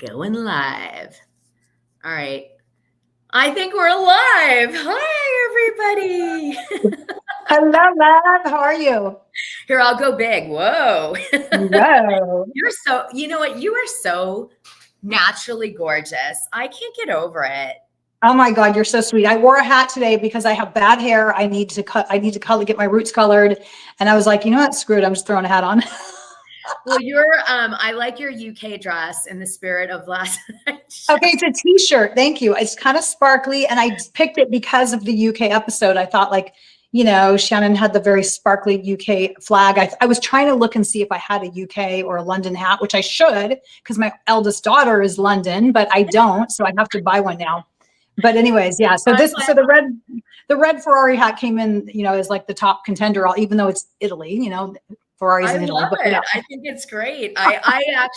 Going live. All right. I think we're live. Hi, everybody. Hello, love. How are you? Here, I'll go big. Whoa. Whoa. You know what? You are so naturally gorgeous. I can't get over it. Oh my God, you're so sweet. I wore a hat today because I have bad hair. I need to get my roots colored. And I was like, you know what? Screw it. I'm just throwing a hat on. Well, I like your UK dress in the spirit of last night. Okay, it's a t-shirt. Thank you. It's kind of sparkly. And I picked it because of the UK episode. I thought Shannon had the very sparkly UK flag. I was trying to look and see if I had a UK or a London hat, which I should, because my eldest daughter is London, but I don't. So I have to buy one now. But anyways, yeah. So the red Ferrari hat came in, as like the top contender, even though it's Italy, Ferrari's in Italy. Love it. I think it's great. I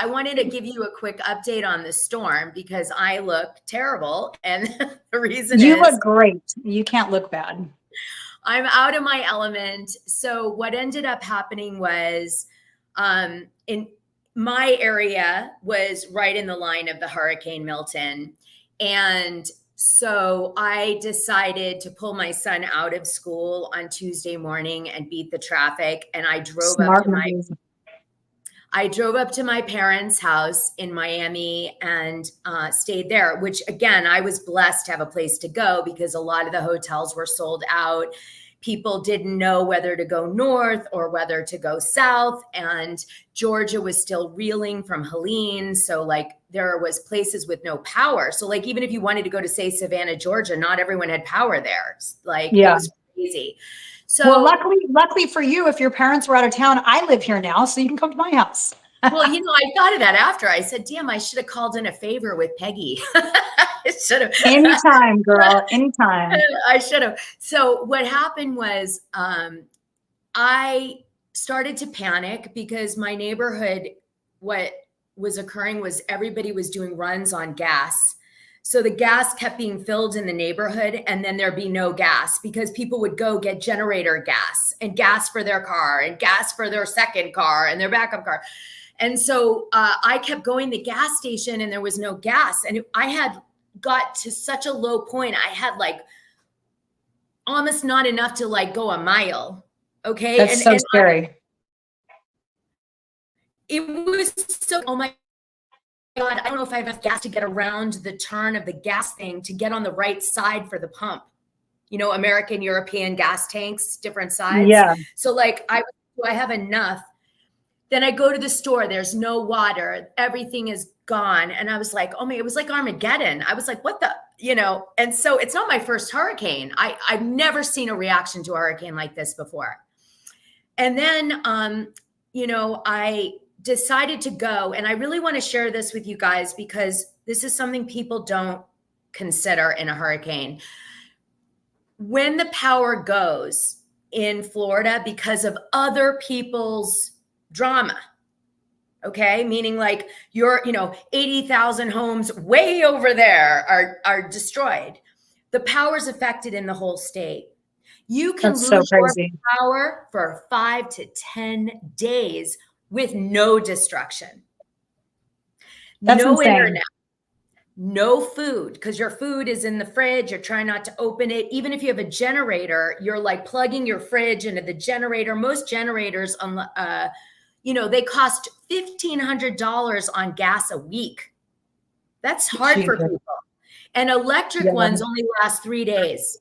wanted to give you a quick update on the storm because I look terrible. And the reason you look great. You can't look bad. I'm out of my element. So what ended up happening was in my area was right in the line of the Hurricane Milton. And so I decided to pull my son out of school on Tuesday morning and beat the traffic. And I drove up to my parents' house in Miami and stayed there, which again, I was blessed to have a place to go because a lot of the hotels were sold out. People didn't know whether to go north or whether to go south. And Georgia was still reeling from Helene. So there was places with no power. So even if you wanted to go to, say, Savannah, Georgia, not everyone had power there. It was crazy. So well, luckily for you, if your parents were out of town, I live here now, so you can come to my house. Well, I thought of that after. I said, damn, I should have called in a favor with Peggy. I should have. Anytime, girl, anytime. I should have. So what happened was I started to panic because my neighborhood, what was occurring was everybody was doing runs on gas. So the gas kept being filled in the neighborhood and then there'd be no gas because people would go get generator gas and gas for their car and gas for their second car and their backup car. And so I kept going to the gas station and there was no gas. And I had got to such a low point. I had almost not enough to go a mile. Okay. That's so scary. It was so, oh my God, I don't know if I have enough gas to get around the turn of the gas thing to get on the right side for the pump. American, European gas tanks, different sides. Yeah. So do I have enough? Then I go to the store, there's no water, everything is gone. And I was like, oh man, it was like Armageddon. I was like, what the, and so it's not my first hurricane. I've never seen a reaction to a hurricane like this before. And then, I decided to go, and I really want to share this with you guys because this is something people don't consider in a hurricane. When the power goes in Florida because of other people's drama, okay? Meaning your, 80,000 homes way over there are destroyed. The power's affected in the whole state. You can lose your power for 5 to 10 days with no destruction. That's no insane. Internet, no food, because your food is in the fridge. You're trying not to open it. Even if you have a generator, you're plugging your fridge into the generator. Most generators, they cost $1,500 on gas a week. That's hard for people. And electric ones only last 3 days.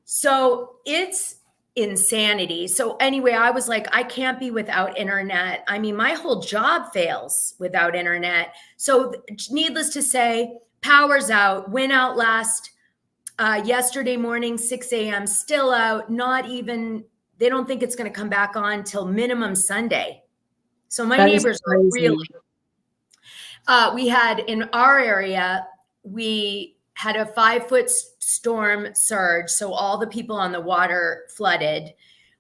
So it's insanity. So anyway, I was like, I can't be without internet. I mean, my whole job fails without internet. So needless to say, power's out, went out yesterday morning, 6 a.m., still out, they don't think it's going to come back on till minimum Sunday. So my neighbors are really, we had in our area, we had a 5-foot storm surge. So all the people on the water flooded.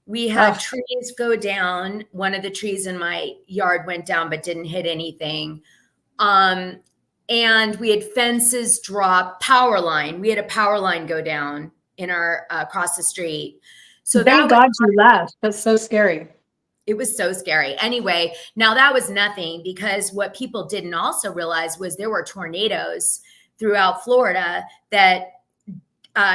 We had trees go down. One of the trees in my yard went down, but didn't hit anything. And we had fences drop, power line. We had a power line go down in our across the street. So thank God you left. That's so scary. It was so scary. Anyway, now that was nothing, because what people didn't also realize was there were tornadoes throughout Florida that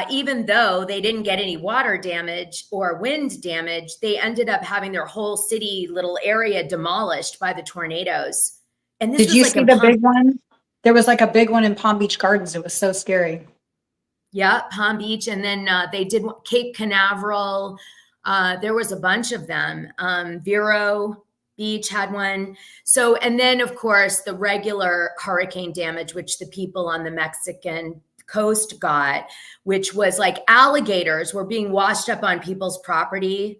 even though they didn't get any water damage or wind damage, they ended up having their whole city little area demolished by the tornadoes. And this Did was you like see in the big one? There was like a big one in Palm Beach Gardens. It was so scary. Yeah, Palm Beach. And then they did Cape Canaveral. There was a bunch of them. Vero Beach had one. So, and then of course the regular hurricane damage, which the people on the Mexican coast got, which was like alligators were being washed up on people's property.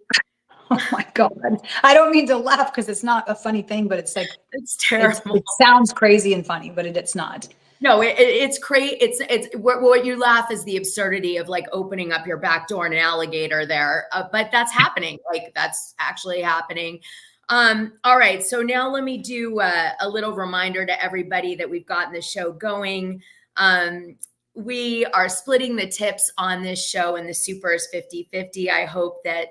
Oh my God. I don't mean to laugh because it's not a funny thing, but it's like, It's terrible. it sounds crazy and funny, but it's not. No, it's crazy. It's what you laugh is the absurdity of like opening up your back door and an alligator there. But that's happening. Like that's actually happening. All right. So now let me do a little reminder to everybody that we've gotten the show going. We are splitting the tips on this show, and the super is 50-50. I hope that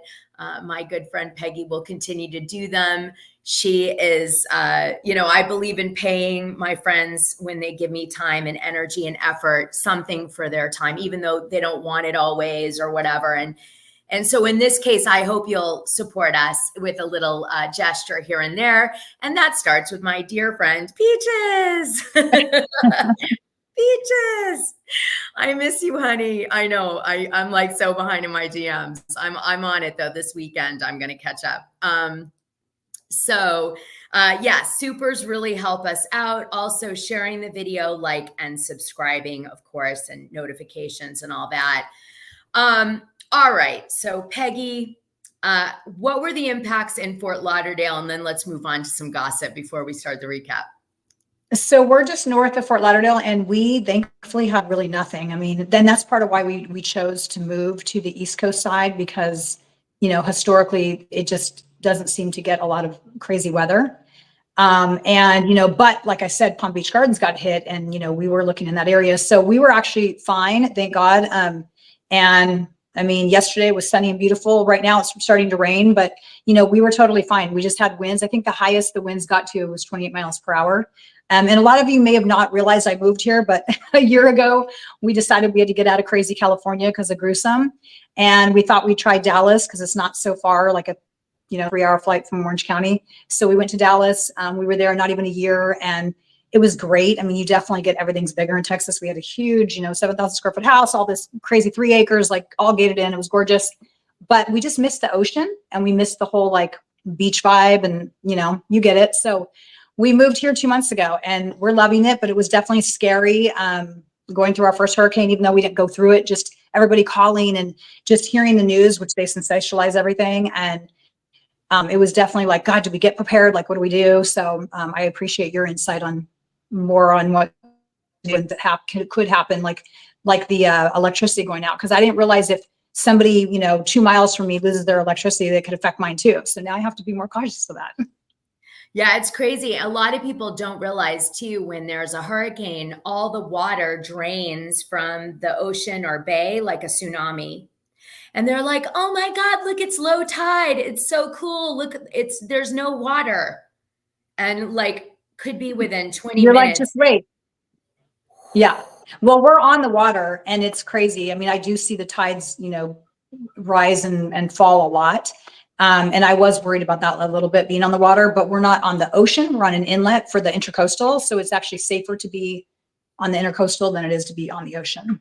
my good friend Peggy will continue to do them. She is, I believe in paying my friends when they give me time and energy and effort, something for their time, even though they don't want it always or whatever. And so in this case, I hope you'll support us with a little gesture here and there. And that starts with my dear friend, Peaches. Peaches, I miss you, honey. I know I'm like so behind in my DMs. I'm on it though. This weekend, I'm going to catch up. Yeah, supers really help us out. Also sharing the video, like, and subscribing, of course, and notifications and all that. All right. So Peggy, what were the impacts in Fort Lauderdale? And then let's move on to some gossip before we start the recap. So we're just north of Fort Lauderdale, and we thankfully had really nothing. I mean, then that's part of why we chose to move to the East Coast side, because, historically it just doesn't seem to get a lot of crazy weather. But like I said, Palm Beach Gardens got hit, and, we were looking in that area. So we were actually fine, thank God. And I mean, yesterday was sunny and beautiful. Right now it's starting to rain, but, we were totally fine. We just had winds. I think the highest the winds got to was 28 miles per hour. And a lot of you may have not realized I moved here, but a year ago, we decided we had to get out of crazy California because of gruesome. And we thought we'd try Dallas because it's not so far, like a 3-hour flight from Orange County. So we went to Dallas. We were there not even a year, and it was great. I mean, you definitely get, everything's bigger in Texas. We had a huge, 7,000 square foot house, all this crazy 3 acres, like all gated in. It was gorgeous. But we just missed the ocean, and we missed the whole like beach vibe, and you get it. So we moved here 2 months ago, and we're loving it, but it was definitely scary going through our first hurricane, even though we didn't go through it, just everybody calling and just hearing the news, which they sensationalize everything. And it was definitely like, God, did we get prepared? Like, what do we do? So I appreciate your insight on more on what could happen, like the electricity going out. Cause I didn't realize if somebody, 2 miles from me loses their electricity, that could affect mine too. So now I have to be more cautious of that. Yeah, it's crazy. A lot of people don't realize too, when there's a hurricane, all the water drains from the ocean or bay like a tsunami. And they're like, oh my God, look, it's low tide. It's so cool. Look, there's no water. And like could be within 20 You're minutes. Like, just wait. Yeah. Well, we're on the water, and it's crazy. I mean, I do see the tides, rise and fall a lot. And I was worried about that a little bit, being on the water, but we're not on the ocean. We're on an inlet for the intercoastal. So it's actually safer to be on the intercoastal than it is to be on the ocean.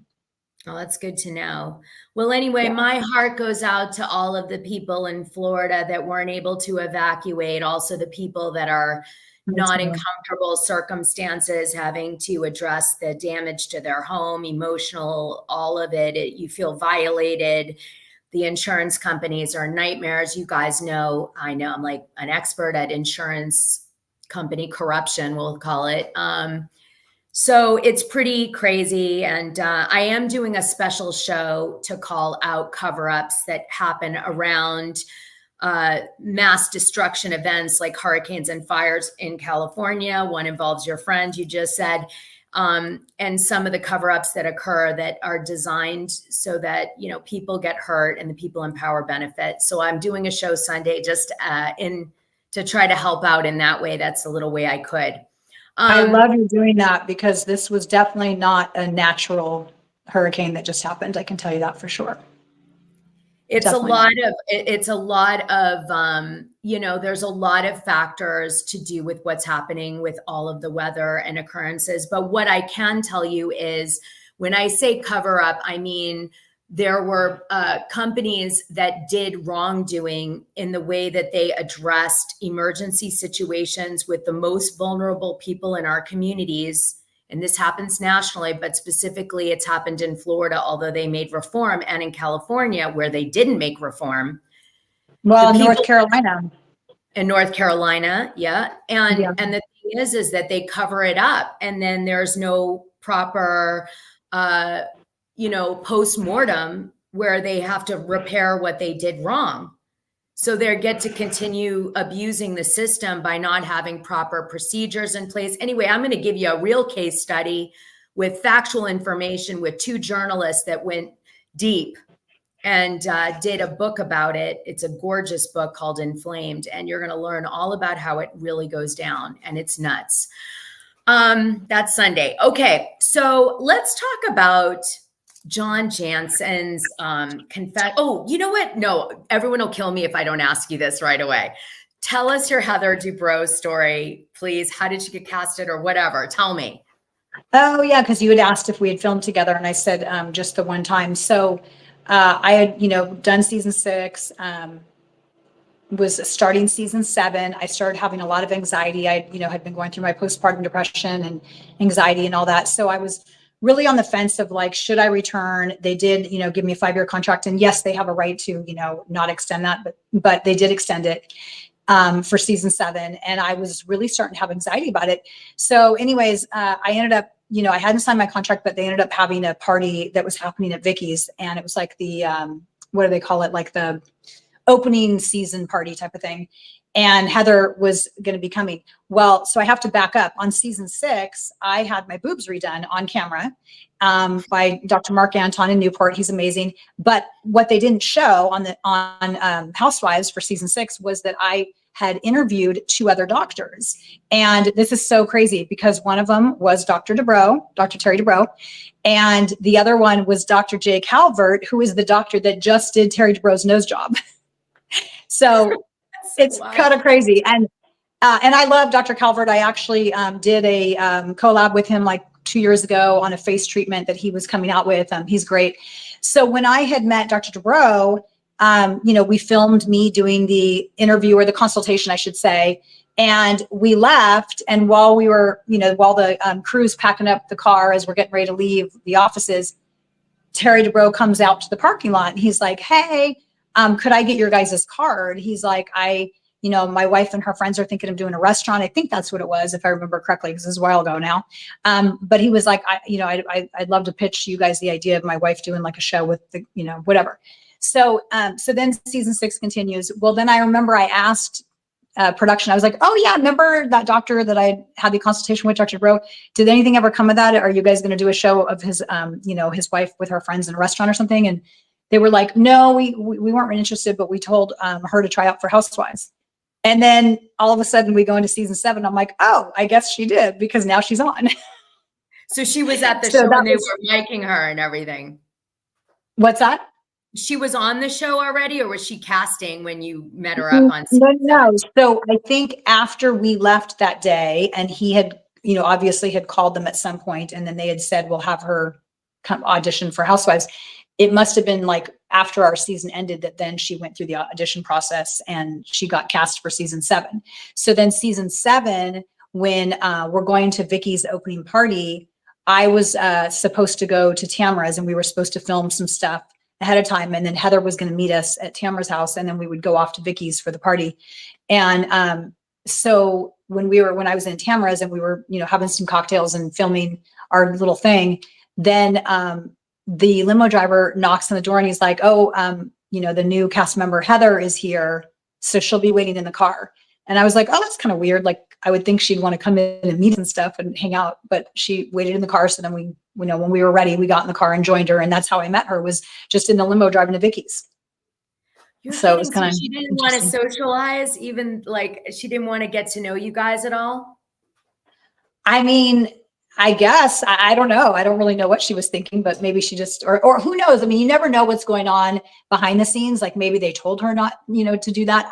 Oh, that's good to know. Well, anyway, my heart goes out to all of the people in Florida that weren't able to evacuate. Also the people that are not in comfortable circumstances, having to address the damage to their home, emotional, all of it. You feel violated. The insurance companies are nightmares. You guys know, I know I'm like an expert at insurance company corruption, we'll call it. So it's pretty crazy. And I am doing a special show to call out cover-ups that happen around mass destruction events like hurricanes and fires in California. One involves your friend, you just said. and some of the cover-ups that occur that are designed so that, you know, people get hurt and the people in power benefit. So I'm doing a show Sunday just to try to help out in that way. That's the little way I could. I love you doing that, because this was definitely not a hurricane that just happened. I can tell you that for sure. It's a lot of, you know, there's a lot of factors to do with what's happening with all of the weather and occurrences. But what I can tell you is, when I say cover up, I mean, there were companies that did wrongdoing in the way that they addressed emergency situations with the most vulnerable people in our communities. And this happens nationally, but specifically it's happened in Florida, although they made reform, and in California, where they didn't make reform. Well, in North Carolina. In North Carolina, yeah. And the thing is that they cover it up, and then there's no proper, you know, post-mortem where they have to repair what they did wrong. So they get to continue abusing the system by not having proper procedures in place. Anyway, I'm going to give you a real case study with factual information with 2 journalists that went deep and did a book about it. It's a gorgeous book called Inflamed, and you're going to learn all about how it really goes down, and it's nuts. That's Sunday. Okay, so let's talk about John Jansen's Oh, you know what? No, everyone will kill me if I don't ask you this right away. Tell us your Heather Dubrow story, please. How did you get casted, or whatever? Tell me. Oh, yeah, because you had asked if we had filmed together, and I said just the one time. So I had, you know, done season 6, was starting season 7. I started having a lot of anxiety. I, you know, had been going through my postpartum depression and anxiety and all that. So I was really on the fence of like, should I return? They did, you know, give me a 5-year contract, and yes, they have a right to, you know, not extend that, but they did extend it for season 7. And I was really starting to have anxiety about it. So anyways, I ended up, you know, I hadn't signed my contract, but they ended up having a party that was happening at Vicky's. And it was like the, what do they call it? Like the opening season party type of thing. And Heather was going to be coming. Well, so I have to back up. On season 6, I had my boobs redone on camera by Dr. Mark Anton in Newport. He's amazing. But what they didn't show on Housewives for season 6 was that I had interviewed 2 other doctors. And this is so crazy, because one of them was Dr. Dubrow, Dr. Terry Dubrow, and the other one was Dr. Jay Calvert, who is the doctor that just did Terry Dubrow's nose job. So it's kind of crazy. And I love Dr. Calvert. I actually did a collab with him like 2 years ago on a face treatment that he was coming out with. He's great. So when I had met Dr. Dubrow, you know, we filmed me doing the interview, or the consultation, I should say. And we left. And while we were, you know, while the crew's packing up the car as we're getting ready to leave the offices, Terry Dubrow comes out to the parking lot, and he's like, hey, could I get your guys' card? He's like, you know, my wife and her friends are thinking of doing a restaurant. I think that's what it was, if I remember correctly, because it's a while ago now. But he was like, I'd love to pitch you guys the idea of my wife doing like a show with the, you know, whatever. So, so then season 6 continues. Well, then I remember I asked production, I was like, oh yeah, remember that doctor that I had the consultation with, Dr. Dubrow? Did anything ever come of that? Are you guys going to do a show of his, you know, his wife with her friends in a restaurant or something? And they were like, no, we weren't really interested, but we told her to try out for Housewives. And then all of a sudden we go into season 7. I'm like, oh, I guess she did, because now she's on. So she was at the show when they were liking her and everything. What's that? She was on the show already, or was she casting when you met her up on season 7? No. So I think after we left that day, and he had, you know, obviously had called them at some point, and then they had said, we'll have her come audition for Housewives. It must have been like after our season ended that then she went through the audition process and she got cast for season 7. So then season 7, when we're going to Vicky's opening party, I was supposed to go to Tamara's, and we were supposed to film some stuff ahead of time. And then Heather was going to meet us at Tamara's house, and then we would go off to Vicky's for the party. And so when I was in Tamara's and we were, you know, having some cocktails and filming our little thing, then the limo driver knocks on the door, and he's like, oh, you know, the new cast member Heather is here, so she'll be waiting in the car. And I was like, oh, that's kind of weird. Like, I would think she'd want to come in and meet and stuff and hang out, but she waited in the car. So then we, you know, when we were ready, we got in the car and joined her. And that's how I met her, was just in the limo driving to Vicky's. You're So it kidding. was So kind of she didn't want to socialize, even like she didn't want to get to know you guys at all? I mean, I guess, I don't know. I don't really know what she was thinking, but maybe she just, or who knows? I mean, you never know what's going on behind the scenes. Like maybe they told her not, you know, to do that.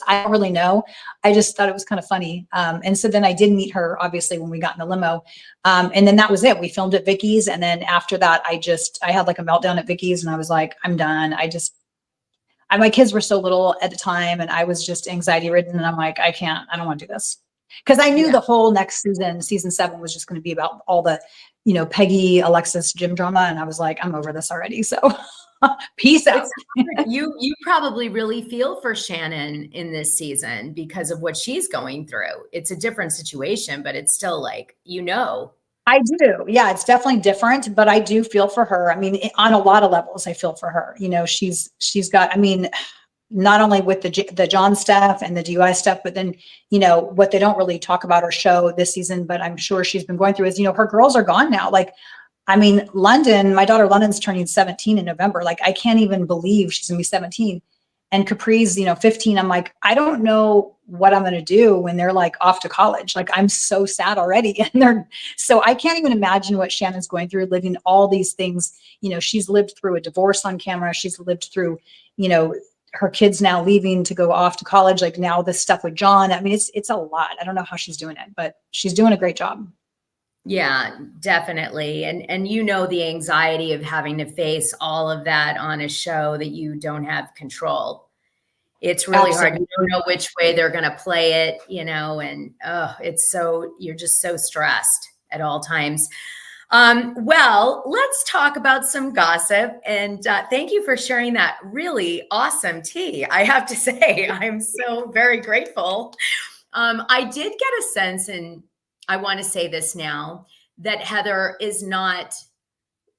I don't really know. I just thought it was kind of funny. And so then I did meet her, obviously, when we got in the limo. And then that was it. We filmed at Vicky's. And then after that, I had like a meltdown at Vicky's and I was like, I'm done. My kids were so little at the time and I was just anxiety ridden. And I'm like, I don't want to do this. Because I knew the whole next season 7 was just going to be about all the, you know, Peggy, Alexis, gym drama. And I was like, I'm over this already. So peace out. You probably really feel for Shannon in this season because of what she's going through. It's a different situation, but it's still like, you know. I do. Yeah, it's definitely different, but I do feel for her. I mean, on a lot of levels, I feel for her. You know, she's got, I mean, not only with the John stuff and the DUI stuff, but then, you know, what they don't really talk about or show this season, but I'm sure she's been going through is, you know, her girls are gone now. Like, I mean, my daughter London's turning 17 in November. Like, I can't even believe she's gonna be 17. And Capri's, you know, 15. I'm like, I don't know what I'm gonna do when they're like off to college. Like, I'm so sad already. So I can't even imagine what Shannon's going through, living all these things. You know, she's lived through a divorce on camera. She's lived through, you know, her kids now leaving to go off to college. Like now this stuff with John. I mean, it's a lot. I don't know how she's doing it, but she's doing a great job. Yeah, definitely. And you know, the anxiety of having to face all of that on a show that you don't have control. It's really hard. You don't know which way they're going to play it, you know, and you're just so stressed at all times. Well, let's talk about some gossip. And thank you for sharing that really awesome tea. I have to say, I'm so very grateful. I did get a sense, and I want to say this now, that Heather is not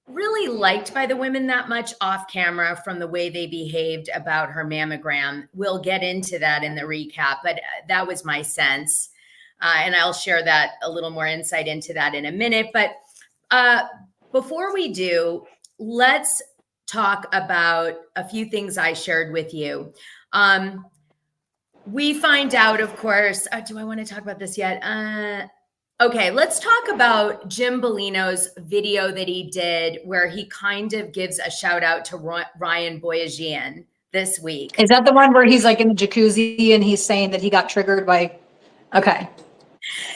really liked by the women that much off camera from the way they behaved about her mammogram. We'll get into that in the recap, but that was my sense. And I'll share that a little more insight into that in a minute. But before we do, let's talk about a few things I shared with you. We find out, of course, do I want to talk about this yet? Okay, let's talk about Jim Bellino's video that he did where he kind of gives a shout out to Ryan Boyajian this week. Is that the one where he's like in the jacuzzi and he's saying that he got triggered by, okay.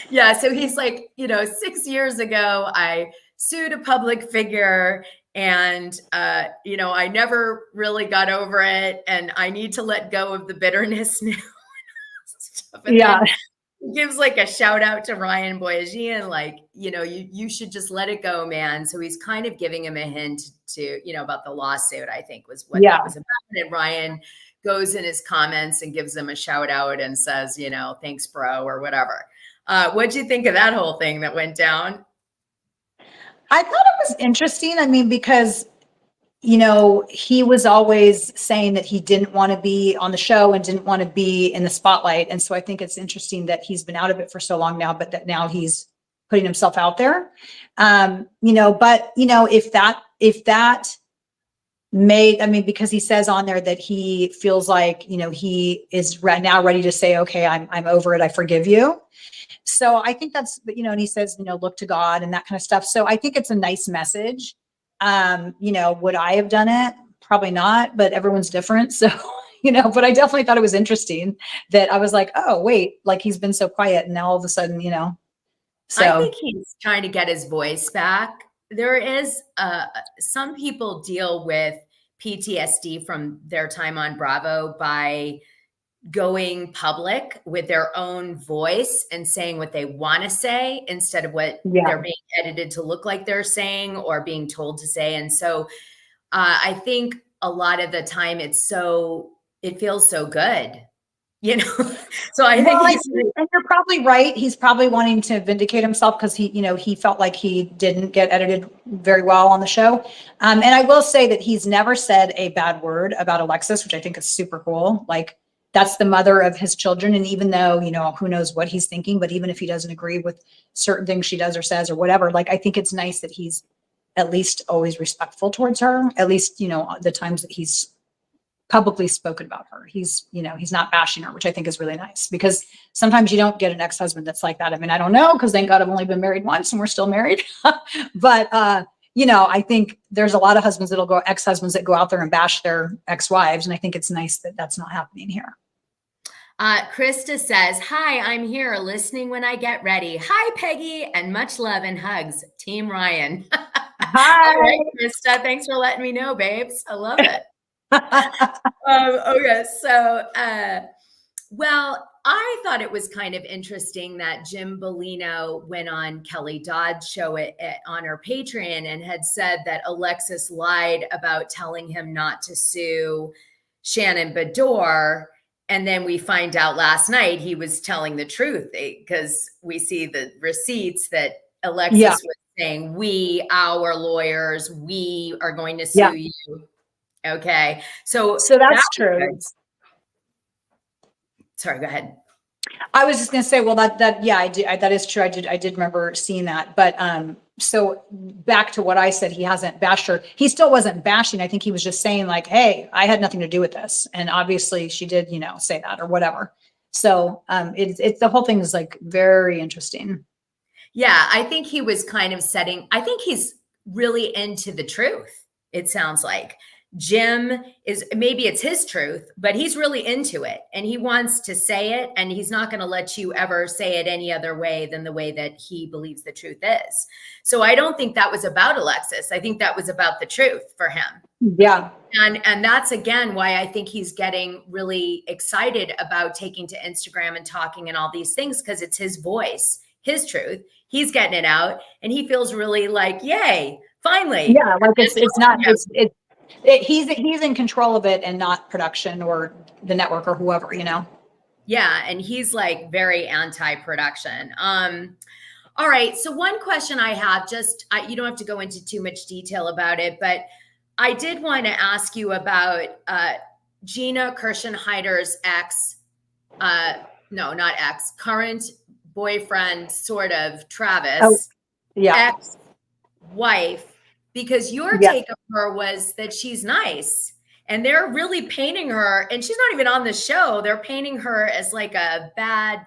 Yeah, so he's like, you know, 6 years ago, I sued a public figure and, you know, I never really got over it and I need to let go of the bitterness now. And yeah. He gives like a shout out to Ryan Boyajian, like, you know, you should just let it go, man. So he's kind of giving him a hint to, you know, about the lawsuit, I think was what that was about. And Ryan goes in his comments and gives him a shout out and says, you know, thanks, bro, or whatever. What'd you think of that whole thing that went down? I thought it was interesting. I mean, because, you know, he was always saying that he didn't want to be on the show and didn't want to be in the spotlight. And so I think it's interesting that he's been out of it for so long now, but that now he's putting himself out there. You know, but, you know, if that made, I mean, because he says on there that he feels like, you know, he is now ready to say, okay, I'm over it. I forgive you. So I think that's, you know, and he says, you know, look to God and that kind of stuff. So I think it's a nice message. You know, would I have done it? Probably not, but everyone's different. So, you know, but I definitely thought it was interesting that I was like, oh, wait, like he's been so quiet and now all of a sudden, you know, so. I think he's trying to get his voice back. There is some people deal with PTSD from their time on Bravo by going public with their own voice and saying what they want to say instead of what they're being edited to look like they're saying or being told to say. And so I think a lot of the time it feels so good, you know? So I think and you're probably right. He's probably wanting to vindicate himself because he, you know, he felt like he didn't get edited very well on the show. And I will say that he's never said a bad word about Alexis, which I think is super cool. Like, that's the mother of his children. And even though, you know, who knows what he's thinking, but even if he doesn't agree with certain things she does or says or whatever, like, I think it's nice that he's at least always respectful towards her, at least, you know, the times that he's publicly spoken about her. He's, you know, he's not bashing her, which I think is really nice, because sometimes you don't get an ex-husband that's like that. I mean, I don't know, because thank God I've only been married once and we're still married. But, you know, I think there's a lot of husbands that'll go, ex-husbands that go out there and bash their ex-wives. And I think it's nice that that's not happening here. Krista says, hi, I'm here listening when I get ready. Hi, Peggy, and much love and hugs. Team Ryan. Hi. All right, Krista, thanks for letting me know, babes. I love it. Okay, so, well, I thought it was kind of interesting that Jim Bellino went on Kelly Dodd's show on her Patreon and had said that Alexis lied about telling him not to sue Shannon Bedore. And then we find out last night he was telling the truth, because we see the receipts that Alexis was saying, our lawyers, we are going to sue you. Okay. So that's true. Sorry, go ahead. I was just going to say, well, that is true. I did remember seeing that. But so back to what I said, he hasn't bashed her. He still wasn't bashing. I think he was just saying, like, hey, I had nothing to do with this. And obviously she did, you know, say that or whatever. So it's the whole thing is like very interesting. Yeah, I think he was kind of I think he's really into the truth. It sounds like Jim is, maybe it's his truth, but he's really into it and he wants to say it, and he's not going to let you ever say it any other way than the way that he believes the truth is. So I don't think that was about Alexis. I think that was about the truth for him. Yeah. And that's, again, why I think he's getting really excited about taking to Instagram and talking and all these things, because it's his voice, his truth. He's getting it out and he feels really like, yay, finally. Yeah. Like it's not, he's in control of it and not production or the network or whoever, you know? Yeah. And he's like very anti-production. All right. So one question I have, you don't have to go into too much detail about it, but I did want to ask you about Gina Kirschenheiter's current boyfriend, sort of, Travis, ex-wife, because your take of her was that she's nice, and they're really painting her, and she's not even on the show. They're painting her as like a bad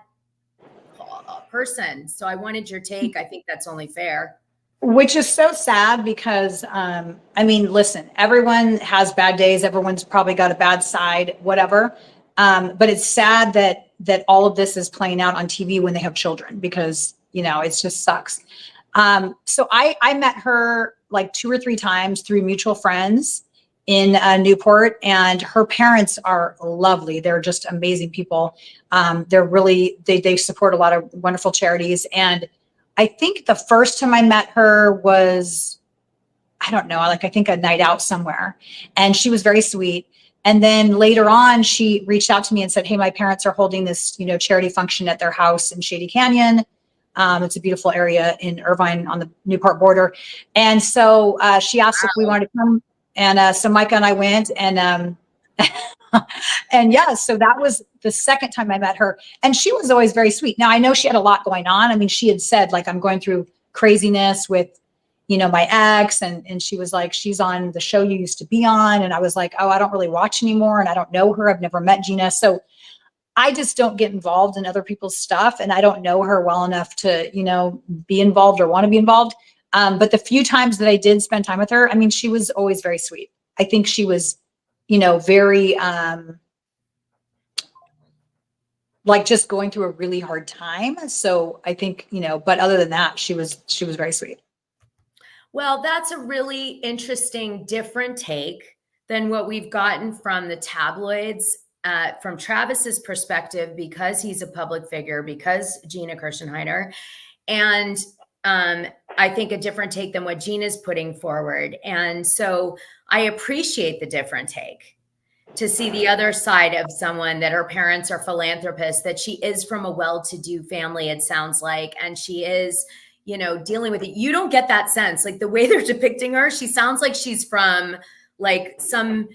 person. So I wanted your take. I think that's only fair. Which is so sad because, I mean, listen, everyone has bad days. Everyone's probably got a bad side, whatever. But it's sad that all of this is playing out on TV when they have children, because, you know, it just sucks. So I met her like 2 or 3 times through mutual friends in Newport, and her parents are lovely. They're just amazing people. They're really, they support a lot of wonderful charities. And I think the first time I met her was, I don't know, like I think a night out somewhere, and she was very sweet. And then later on, she reached out to me and said, hey, my parents are holding this, you know, charity function at their house in Shady Canyon. It's a beautiful area in Irvine on the Newport border. And so she asked if we wanted to come. And so Micah and I went, and and yeah, so that was the second time I met her. And she was always very sweet. Now, I know she had a lot going on. I mean, she had said, like, I'm going through craziness with, you know, my ex. And she was like, she's on the show you used to be on. And I was like, oh, I don't really watch anymore. And I don't know her. I've never met Gina. So I just don't get involved in other people's stuff. And I don't know her well enough to, you know, be involved or want to be involved. But the few times that I did spend time with her, I mean, she was always very sweet. I think she was, you know, very, like just going through a really hard time. So I think, you know, but other than that, she was very sweet. Well, that's a really interesting, different take than what we've gotten from the tabloids, from Travis's perspective, because he's a public figure, because Gina Kirschenheiter, and I think a different take than what Gina's putting forward. And so I appreciate the different take, to see the other side of someone, that her parents are philanthropists, that she is from a well-to-do family, it sounds like, and she is, you know, dealing with it. You don't get that sense, like the way they're depicting her. She sounds like she's from like some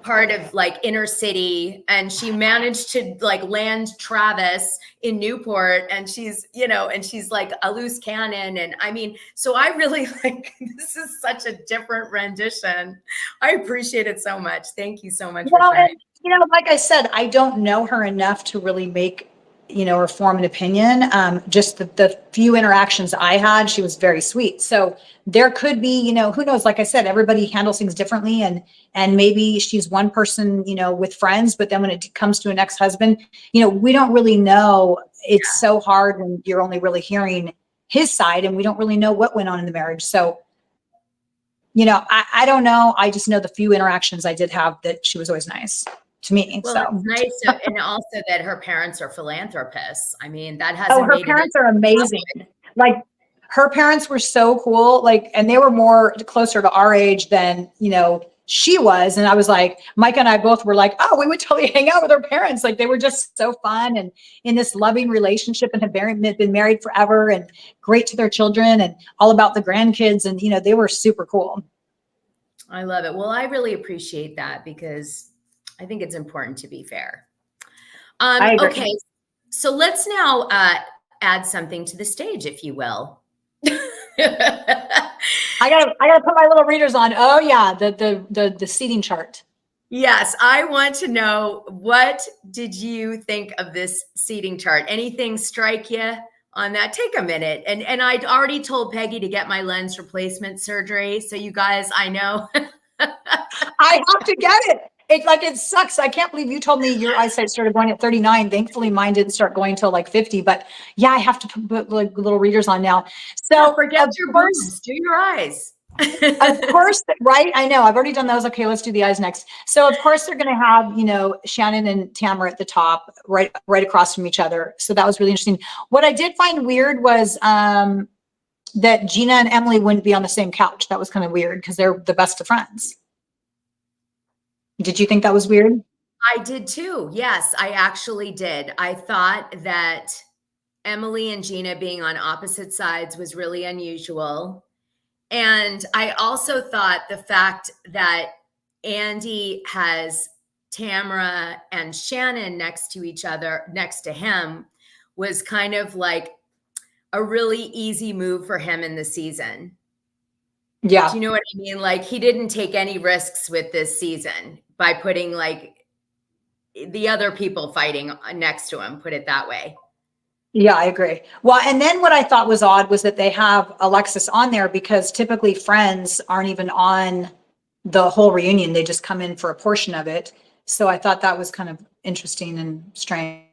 part of like inner city, and she managed to like land Travis in Newport, and she's, you know, and she's like a loose cannon. And I mean, so I really like, this is such a different rendition. I appreciate it so much. Thank you so much for sharing. And, you know, like I said, I don't know her enough to really make, you know, or form an opinion. Just the few interactions I had, she was very sweet. So there could be, you know, who knows, like I said, everybody handles things differently, and maybe she's one person, you know, with friends, but then when it comes to an ex-husband, you know, we don't really know. It's so hard when you're only really hearing his side, and we don't really know what went on in the marriage. So, you know, I don't know. I just know the few interactions I did have that she was always nice to me. Well, so it's nice and also that her parents are philanthropists. I mean, that hasn't oh, her made parents it are amazing. Like, her parents were so cool. Like, and they were more closer to our age than, you know, she was. And I was like, Micah and I both were like, oh, we would totally hang out with our parents. Like, they were just so fun and in this loving relationship, and have been married forever, and great to their children, and all about the grandkids. And, you know, they were super cool. I love it. Well, I really appreciate that, because I think it's important to be fair. I agree. Okay, so let's now add something to the stage, if you will. I gotta put my little readers on. Oh yeah, the seating chart. Yes, I want to know, what did you think of this seating chart? Anything strike you on that? Take a minute. And I'd already told Peggy to get my lens replacement surgery. So you guys, I know. I have to get it. It sucks. I can't believe you told me your eyesight started going at 39. Thankfully, mine didn't start going till like 50. But yeah, I have to put like little readers on now. So forget your boobs, do your eyes. Of course, right? I know. I've already done those. Okay, let's do the eyes next. So of course they're going to have, you know, Shannon and Tamara at the top, right across from each other. So that was really interesting. What I did find weird was that Gina and Emily wouldn't be on the same couch. That was kind of weird, because they're the best of friends. Did you think that was weird? I did too. Yes, I actually did. I thought that Emily and Gina being on opposite sides was really unusual. And I also thought the fact that Andy has Tamara and Shannon next to each other, next to him, was kind of like a really easy move for him in the season. Yeah. Do you know what I mean? Like, he didn't take any risks with this season by putting like the other people fighting next to him, put it that way. Yeah, I agree. Well, and then what I thought was odd was that they have Alexis on there, because typically friends aren't even on the whole reunion. They just come in for a portion of it. So I thought that was kind of interesting and strange.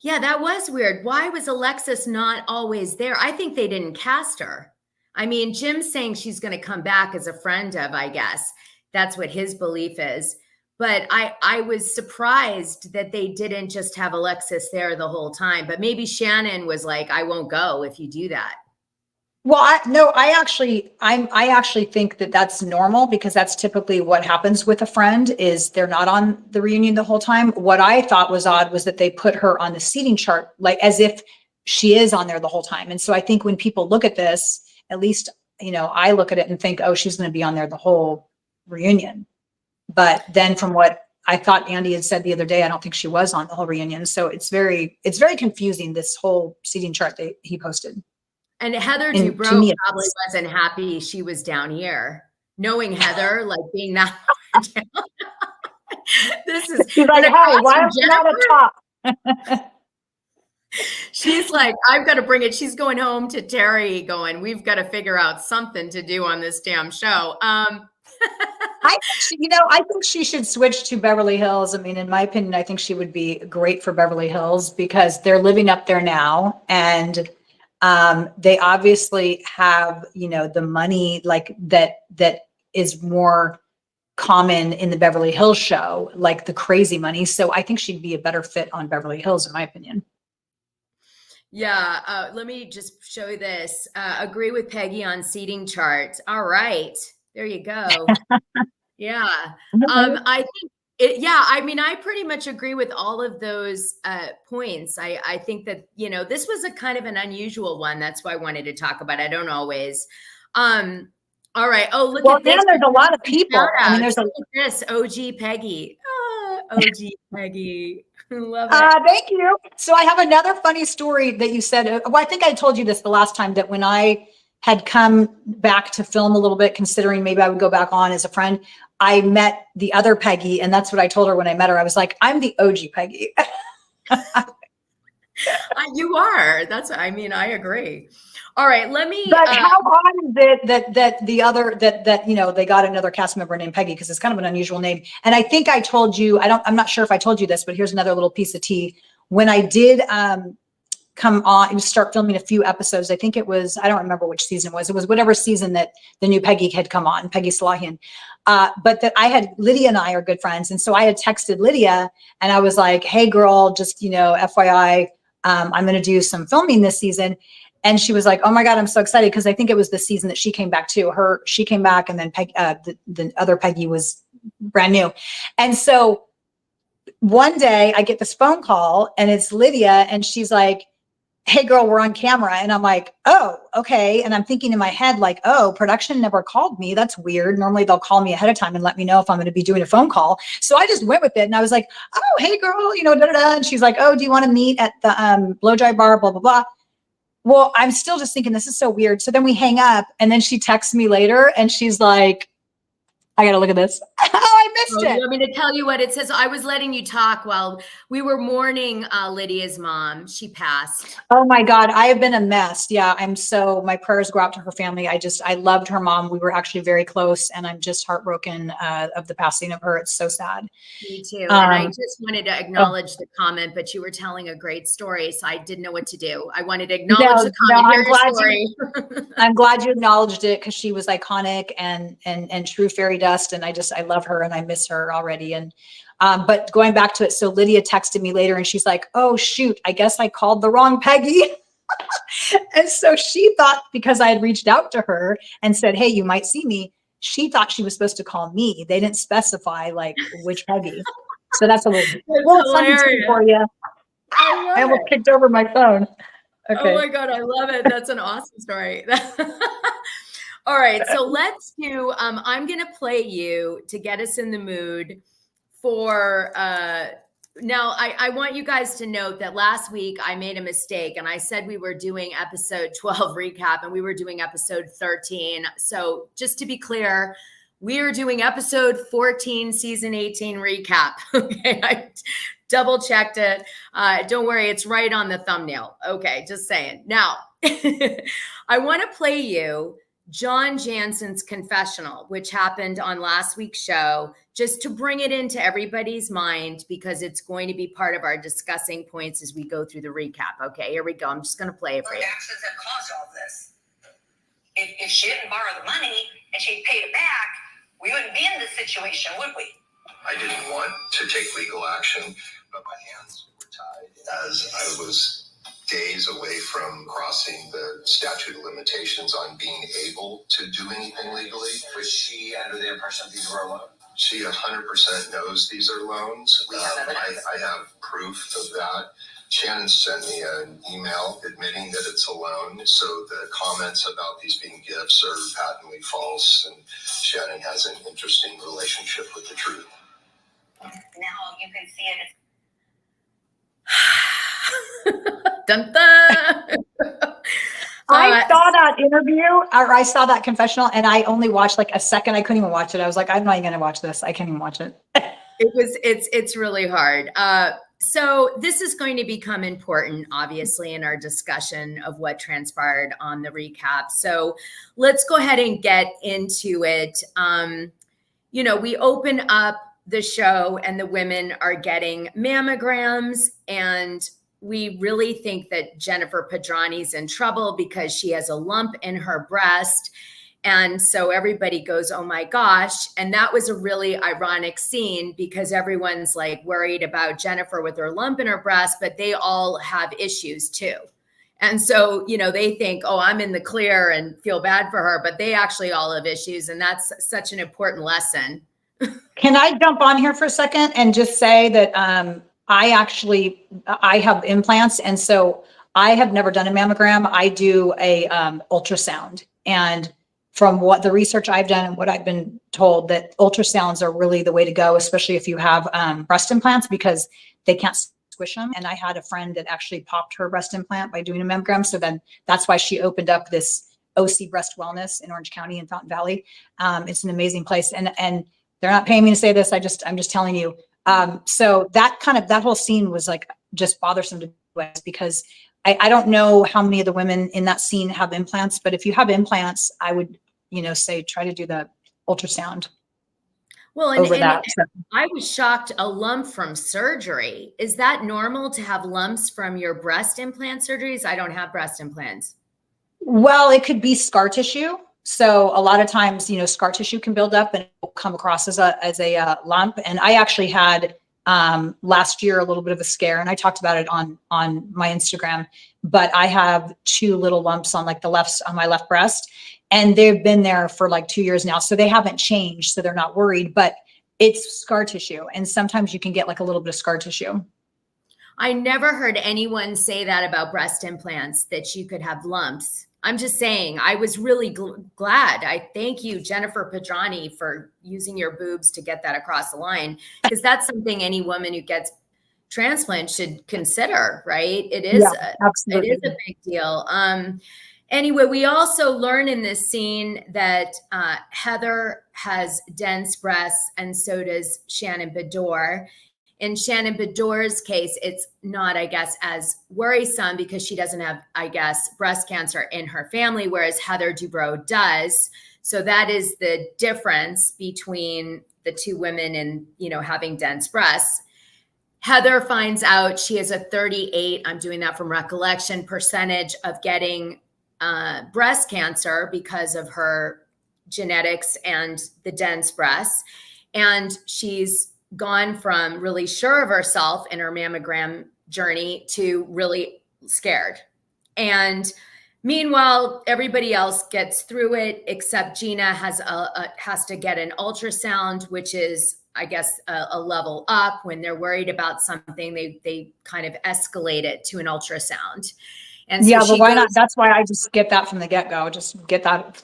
Yeah, that was weird. Why was Alexis not always there? I think they didn't cast her. I mean, Jim's saying she's going to come back as a friend of, I guess. That's what his belief is. But I was surprised that they didn't just have Alexis there the whole time. But maybe Shannon was like, I won't go if you do that. Well, I actually think that that's normal, because that's typically what happens with a friend, is they're not on the reunion the whole time. What I thought was odd was that they put her on the seating chart, like as if she is on there the whole time. And so I think when people look at this, at least, you know, I look at it and think, oh, she's going to be on there the whole reunion. But then from what I thought Andy had said the other day, I don't think she was on the whole reunion. So it's very confusing, this whole seating chart that he posted. And Heather Dubrow probably wasn't happy she was down here. Knowing Heather, like being that down. She's like, hey, why am I not up top? She's like, I've got to bring it. She's going home to Terry going, we've got to figure out something to do on this damn show. I think she should switch to Beverly Hills. I mean, in my opinion, I think she would be great for Beverly Hills, because they're living up there now, and they obviously have, you know, the money like that is more common in the Beverly Hills show, like the crazy money. So I think she'd be a better fit on Beverly Hills, in my opinion. Yeah. Let me just show you this. Agree with Peggy on seating chart. All right. There you go. Yeah. I think I mean, I pretty much agree with all of those points. I think that, you know, this was a kind of an unusual one. That's why I wanted to talk about it. I don't always. All right. Oh, look Well, at now this. there's a lot of people. Shout I mean, outs. there's a Look at this. OG Peggy. Oh, OG Peggy. Love it. Thank you. So I have another funny story that you said. Well, I think I told you this the last time, that when I had come back to film a little bit, considering maybe I would go back on as a friend, I met the other Peggy. And that's what I told her when I met her. I was like, I'm the OG Peggy. You are. I mean, I agree. All right. Let me. But how odd is it that the other, that you know, they got another cast member named Peggy, because it's kind of an unusual name. And I think I told you, I'm not sure if I told you this, but here's another little piece of tea. When I did come on and start filming a few episodes, I think it was, I don't remember which season it was whatever season that the new Peggy had come on, Peggy Salahian. But that I had, Lydia and I are good friends. And so I had texted Lydia and I was like, hey girl, just, you know, FYI, I'm going to do some filming this season. And she was like, oh my God, I'm so excited. Cause I think it was the season that she came back to. She came back, and then the other Peggy was brand new. And so one day I get this phone call and it's Lydia, and she's like, hey girl, we're on camera. And I'm like, oh, okay. And I'm thinking in my head, like, oh, production never called me. That's weird. Normally they'll call me ahead of time and let me know if I'm going to be doing a phone call. So I just went with it. And I was like, oh, hey girl, you know, da, da, da. And she's like, oh, do you want to meet at the blow dry bar, blah, blah, blah. Well, I'm still just thinking this is so weird. So then we hang up, and then she texts me later and she's like, I got to look at this. Oh, I missed it. You want me to tell you what it says? I was letting you talk while we were mourning Lydia's mom. She passed. Oh my God, I have been a mess. Yeah, my prayers go out to her family. I loved her mom. We were actually very close, and I'm just heartbroken of the passing of her. It's so sad. Me too. And I just wanted to acknowledge the comment, but you were telling a great story, so I didn't know what to do. I wanted to acknowledge the comment. I'm glad you acknowledged it, because she was iconic and true fairy dust. And I love her and I miss her already. And but going back to it, so Lydia texted me later and she's like, oh shoot, I guess I called the wrong Peggy. And so she thought, because I had reached out to her and said, hey, you might see me, she thought she was supposed to call me. They didn't specify like which Peggy. So that's a little funny for you. I almost kicked over my phone. Okay. Oh my God, I love it. That's an awesome story. All right, so let's do, I'm going to play you to get us in the mood for, now I want you guys to note that last week I made a mistake and I said we were doing episode 12 recap and we were doing episode 13. So just to be clear, we are doing episode 14, season 18 recap. Okay, I double checked it. Don't worry, it's right on the thumbnail. Okay, just saying. Now, I want to play you John Jansen's confessional, which happened on last week's show, just to bring it into everybody's mind, because it's going to be part of our discussing points as we go through the recap. Okay, here we go. I'm just going to play it for you. Actions that caused all this. If she didn't borrow the money and she paid it back, we wouldn't be in this situation, would we? I didn't want to take legal action, but my hands were tied as I was days away from crossing the statute of limitations on being able to do anything legally. Was she under the impression these were loans? She 100% knows these are loans. I have proof of that. Shannon sent me an email admitting that it's a loan. So the comments about these being gifts are patently false. And Shannon has an interesting relationship with the truth. Now you can see it. Dun, dun. I saw that interview, or I saw that confessional, and I only watched like a second. I couldn't even watch it. I was like, I'm not even going to watch this. I can't even watch it. It's really hard. So this is going to become important, obviously, in our discussion of what transpired on the recap. So let's go ahead and get into it. We open up the show and the women are getting mammograms, and we really think that Jennifer Pedrani's in trouble because she has a lump in her breast. And so everybody goes, oh my gosh. And that was a really ironic scene because everyone's like worried about Jennifer with her lump in her breast, but they all have issues too. And so, they think, oh, I'm in the clear and feel bad for her, but they actually all have issues. And that's such an important lesson. Can I jump on here for a second and just say that I have implants. And so I have never done a mammogram. I do a ultrasound. And from what the research I've done and what I've been told, that ultrasounds are really the way to go, especially if you have breast implants, because they can't squish them. And I had a friend that actually popped her breast implant by doing a mammogram. So then that's why she opened up this OC Breast Wellness in Orange County in Fountain Valley. It's an amazing place. And they're not paying me to say this. I'm just telling you. So that whole scene was like just bothersome to us, because I don't know how many of the women in that scene have implants, but if you have implants, I would, say try to do the ultrasound. Well, over that. I was shocked, a lump from surgery. Is that normal to have lumps from your breast implant surgeries? I don't have breast implants. Well, it could be scar tissue. So a lot of times, scar tissue can build up and it will come across as a lump. And I actually had last year a little bit of a scare, and I talked about it on my Instagram, but I have 2 little lumps on on my left breast, and they've been there for like 2 years now. So they haven't changed. So they're not worried, but it's scar tissue. And sometimes you can get like a little bit of scar tissue. I never heard anyone say that about breast implants, that you could have lumps. I'm just saying, I was really glad. I thank you, Jennifer Pedrani, for using your boobs to get that across the line, because that's something any woman who gets transplant should consider, right? It is, absolutely. It is a big deal. Anyway, we also learn in this scene that Heather has dense breasts, and so does Shannon Bedore. In Shannon Bedore's case, it's not, I guess, as worrisome because she doesn't have, I guess, breast cancer in her family, whereas Heather Dubrow does. So that is the difference between the 2 women and, having dense breasts. Heather finds out she has a 38, I'm doing that from recollection, percentage of getting breast cancer because of her genetics and the dense breasts. And she's gone from really sure of herself in her mammogram journey to really scared. And meanwhile, everybody else gets through it, except Gina has to get an ultrasound, which is, I guess, a level up. When they're worried about something, they kind of escalate it to an ultrasound. And so but why not? That's why I just get that from the get-go. Just get that,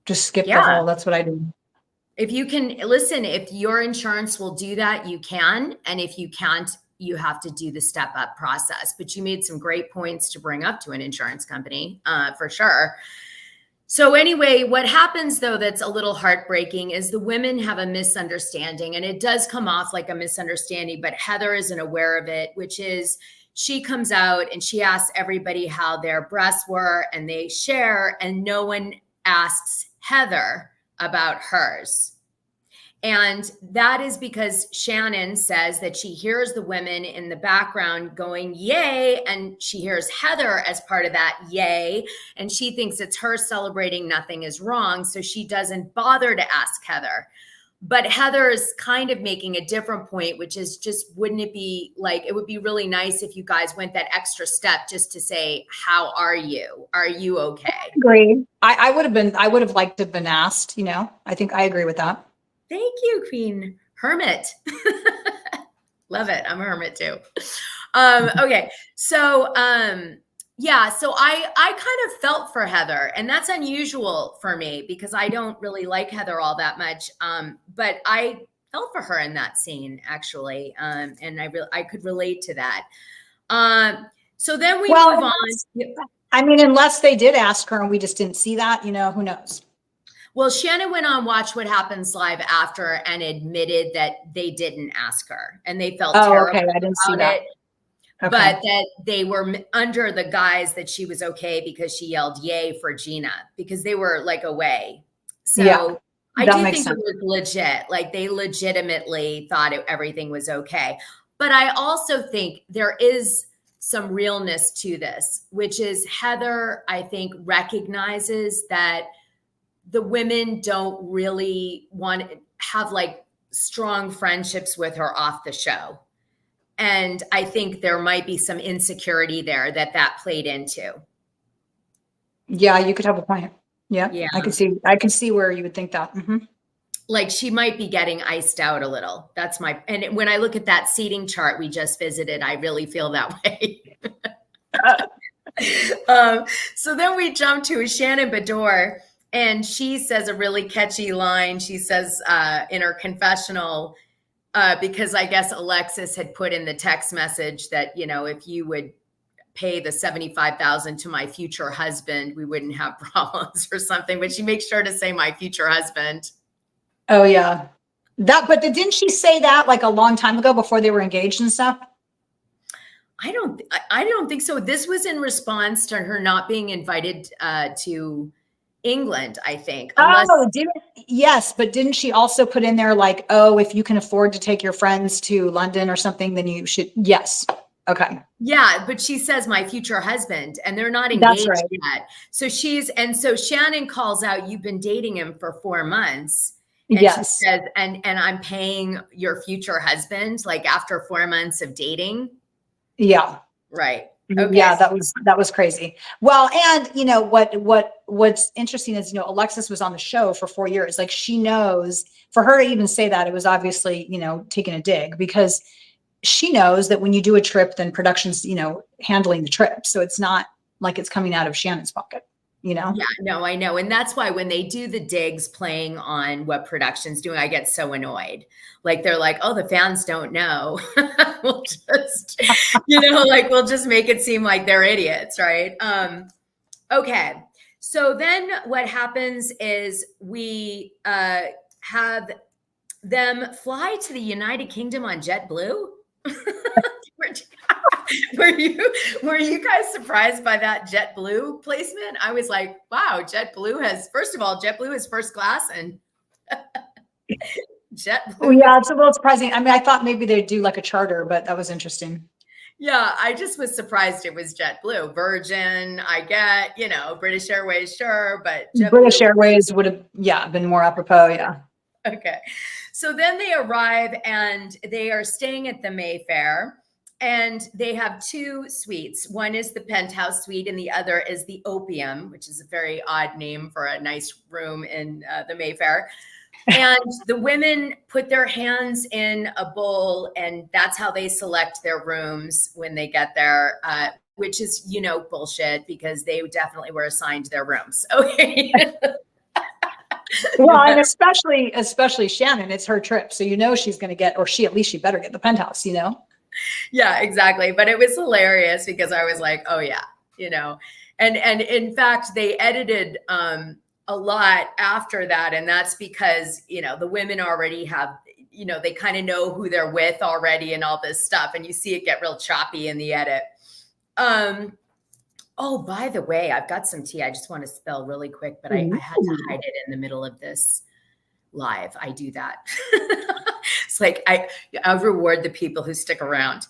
just skip the whole, that's what I do. If you can listen, if your insurance will do that, you can. And if you can't, you have to do the step up process. But you made some great points to bring up to an insurance company, for sure. So anyway, what happens though that's a little heartbreaking is the women have a misunderstanding, and it does come off like a misunderstanding, but Heather isn't aware of it, which is she comes out and she asks everybody how their breasts were, and they share, and no one asks Heather about hers. And that is because Shannon says that she hears the women in the background going, yay. And she hears Heather as part of that yay. And she thinks it's her celebrating nothing is wrong. So she doesn't bother to ask Heather. But Heather is kind of making a different point, which is just, wouldn't it be like, it would be really nice if you guys went that extra step just to say, how are you? Are you okay? I agree. I would have liked to have been asked, I think I agree with that. Thank you, Queen Hermit. Love it. I'm a hermit too. Okay. So, so I kind of felt for Heather, and that's unusual for me because I don't really like Heather all that much. But I felt for her in that scene actually. And I could relate to that. So then we move on. I mean, unless they did ask her and we just didn't see that, who knows? Well, Shannon went on Watch What Happens Live after and admitted that they didn't ask her, and they felt terrible I didn't see that. it. Okay. But that they were under the guise that she was okay because she yelled yay for Gina, because they were like away. So I do think it was legit. Like they legitimately thought everything was okay. But I also think there is some realness to this, which is Heather, I think, recognizes that the women don't really want to have like strong friendships with her off the show. And I think there might be some insecurity there that played into. Yeah, you could have a point. Yeah. I can see where you would think that. Mm-hmm. Like she might be getting iced out a little. And when I look at that seating chart we just visited, I really feel that way. So then we jump to Shannon Bedore, and she says a really catchy line. She says in her confessional, because I guess Alexis had put in the text message that, you know, if you would pay the $75,000 to my future husband, we wouldn't have problems or something. But she makes sure to say my future husband. Oh yeah. But didn't she say that like a long time ago before they were engaged and stuff? I don't think so. This was in response to her not being invited to England, I think. Yes, but didn't she also put in there like, oh, if you can afford to take your friends to London or something, then you should. Yes. Okay. Yeah, but she says my future husband, and they're not engaged yet. So so Shannon calls out, you've been dating him for 4 months. And yes. She says, and I'm paying your future husband, like after 4 months of dating. Yeah. Right. Okay. Yeah, that was crazy. Well, and you know what's interesting is, you know, Alexis was on the show for 4 years. Like, she knows, for her to even say that, it was obviously, you know, taking a dig, because she knows that when you do a trip, then production's, you know, handling the trip. So it's not like it's coming out of Shannon's pocket, you know? Yeah, no, I know. And that's why when they do the digs playing on what production's doing, I get so annoyed. Like, they're like, oh, the fans don't know. We'll just, you know, like, we'll just make it seem like they're idiots, right? Okay. So then what happens is we have them fly to the United Kingdom on JetBlue. Were you guys surprised by that JetBlue placement? I was like, wow, JetBlue has, first of all, JetBlue is first class, and JetBlue. Oh, yeah, it's a little surprising. I mean, I thought maybe they'd do like a charter, but that was interesting. Yeah, I just was surprised it was JetBlue. Virgin, I get, you know, British Airways, sure, but JetBlue. British Airways would have, yeah, been more apropos, yeah. Okay. So then they arrive and they are staying at the Mayfair, and they have 2 suites. One is the penthouse suite and the other is the Opium, which is a very odd name for a nice room in the Mayfair. And the women put their hands in a bowl, and that's how they select their rooms when they get there, which is, you know, bullshit, because they definitely were assigned their rooms. Okay. Well, and especially Shannon, it's her trip. So, you know, she's going to get, or she better get the penthouse, you know? Yeah, exactly. But it was hilarious because I was like, oh yeah, you know, and in fact, they edited a lot after that. And that's because, you know, the women already have, you know, they kind of know who they're with already and all this stuff. And you see it get real choppy in the edit. Oh, by the way, I've got some tea I just want to spill really quick, but I had to hide it in the middle of this live. I do that. It's like I reward the people who stick around.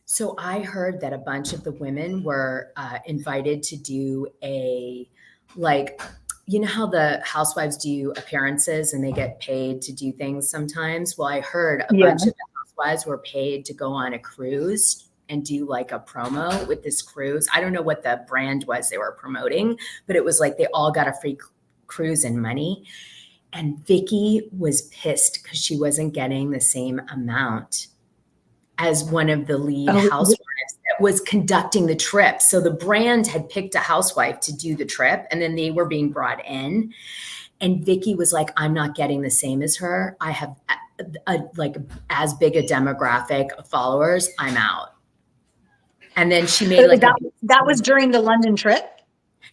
So I heard that a bunch of the women were invited to do a, like, you know how the housewives do appearances and they get paid to do things sometimes? Well, I heard a bunch of the housewives were paid to go on a cruise and do like a promo with this cruise. I don't know what the brand was they were promoting, but it was like they all got a free cruise and money. And Vicky was pissed because she wasn't getting the same amount as one of the lead housewives that was conducting the trip. So the brand had picked a housewife to do the trip, and then they were being brought in. And Vicky was like, I'm not getting the same as her. I have like as big a demographic of followers. I'm out. And then she made like that was during the London trip?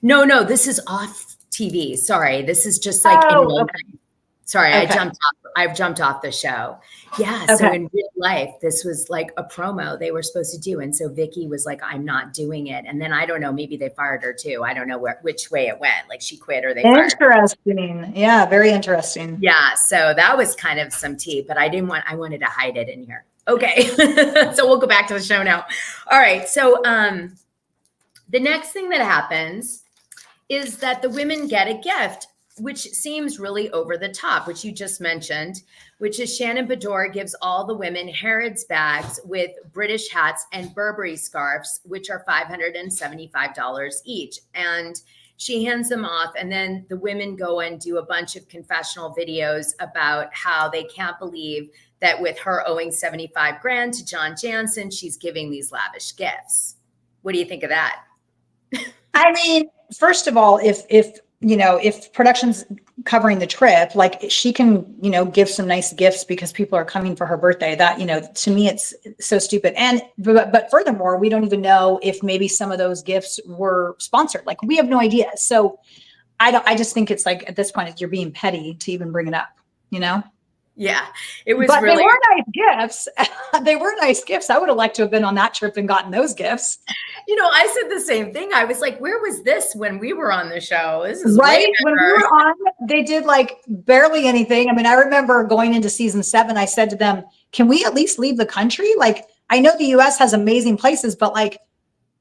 No, this is off TV. Sorry. This is just like in real life. Sorry, okay. I've jumped off the show. Yeah. Okay. So in real life, this was like a promo they were supposed to do. And so Vicky was like, I'm not doing it. And then I don't know, maybe they fired her too. I don't know which way it went. Like she quit or they fired her. Interesting. Yeah, very interesting. Yeah. So that was kind of some tea, but I wanted to hide it in here. Okay. So we'll go back to the show now. All right. So the next thing that happens is that the women get a gift, which seems really over the top, which you just mentioned, which is Shannon Bedore gives all the women Harrods bags with British hats and Burberry scarves, which are $575 each. And she hands them off. And then the women go and do a bunch of confessional videos about how they can't believe that with her owing $75,000 to John Jansen, she's giving these lavish gifts. What do you think of that? I mean, first of all, if production's covering the trip, like she can, give some nice gifts because people are coming for her birthday. That, to me, it's so stupid. And, but furthermore, we don't even know if maybe some of those gifts were sponsored. Like we have no idea. So I just think it's like, at this point, you're being petty to even bring it up, Yeah, it was But really. they were nice gifts. They were nice gifts. I would have liked to have been on that trip and gotten those gifts. I said the same thing. I was like, where was this when we were on the show? This is right. way When we better. were on, they did like barely anything. I mean, I remember going into season 7, I said to them, can we at least leave the country? Like, I know the US has amazing places, but like,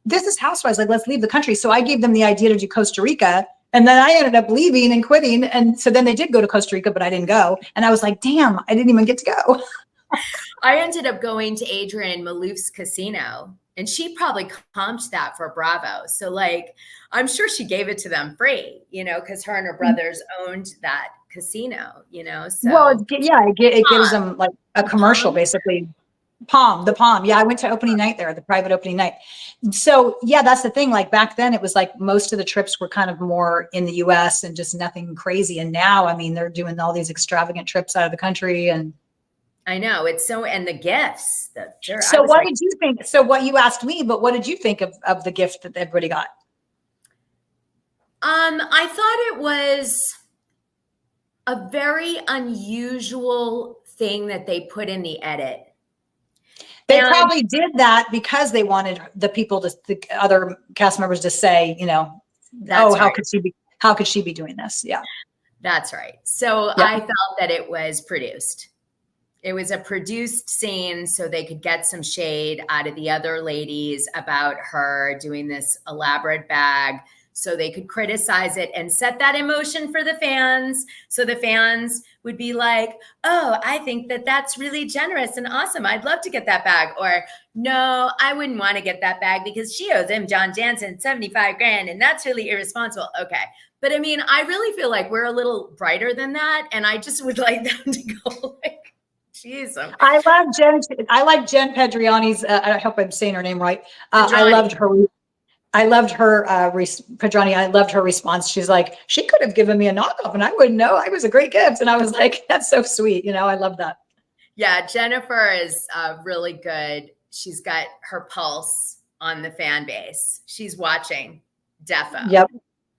this is Housewives. Like, let's leave the country. So I gave them the idea to do Costa Rica. And then I ended up leaving and quitting. And so then they did go to Costa Rica, but I didn't go. And I was like, damn, I didn't even get to go. I ended up going to Adrienne Malouf's casino, and she probably comped that for Bravo. So like, I'm sure she gave it to them free, because her and her brothers owned that casino, so. Well, it gives them like a commercial, basically. The Palm. Yeah, I went to opening night there, the private opening night. So yeah, that's the thing. Like back then it was like most of the trips were kind of more in the US and just nothing crazy. And now, I mean, they're doing all these extravagant trips out of the country. And I know it's so, and the gifts. So what did you think? So what you asked me, but what did you think of the gift that everybody got? I thought it was a very unusual thing that they put in the edit. They probably did that because they wanted the other cast members to say, how could she be doing this? Yeah. That's right. So yeah. I felt that it was produced. It was a produced scene so they could get some shade out of the other ladies about her doing this elaborate bag, so they could criticize it and set that emotion for the fans. So the fans would be like, oh, I think that that's really generous and awesome. I'd love to get that bag. Or no, I wouldn't want to get that bag because she owes him, John Jansen, 75 grand. And that's really irresponsible. Okay. But I mean, I really feel like we're a little brighter than that. And I just would like them to go like, geez. I like Jen Pedriani's, I hope I'm saying her name right. I loved her. Pedrani, I loved her response. She's like, she could have given me a knockoff and I wouldn't know. I was a great gift. And I was like, that's so sweet. I love that. Yeah. Jennifer is really good. She's got her pulse on the fan base. She's watching. Defo. Yep.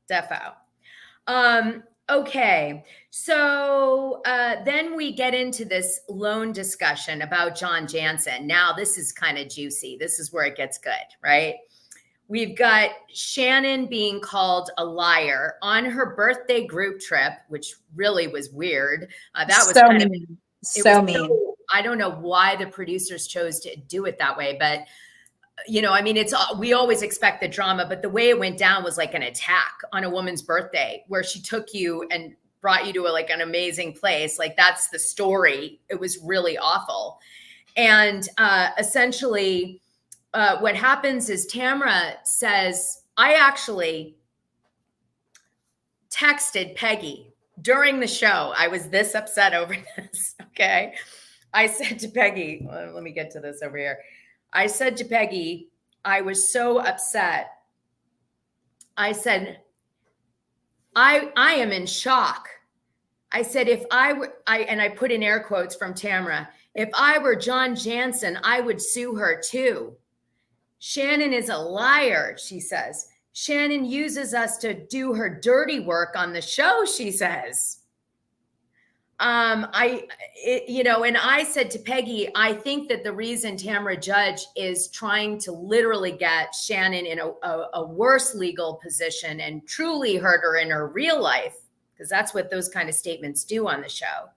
Defo. Okay. So then we get into this loan discussion about John Jansen. Now this is kind of juicy. This is where it gets good, right? We've got Shannon being called a liar on her birthday group trip, which really was weird. That was so mean. So mean. I don't know why the producers chose to do it that way, but I mean, we always expect the drama, but the way it went down was like an attack on a woman's birthday where she took you and brought you to an amazing place. Like that's the story. It was really awful. And essentially, what happens is Tamara says, I actually texted Peggy during the show. I was this upset over this. Okay. I said to Peggy, let me get to this over here. I said to Peggy, I was so upset. I said, I am in shock. I said, if I were, and I put in air quotes from Tamara, if I were John Jansen, I would sue her too. Shannon is a liar, she says. Shannon uses us to do her dirty work on the show, she says. And I said to Peggy, I think that the reason Tamara Judge is trying to literally get Shannon in a worse legal position and truly hurt her in her real life, because that's what those kind of statements do on the show,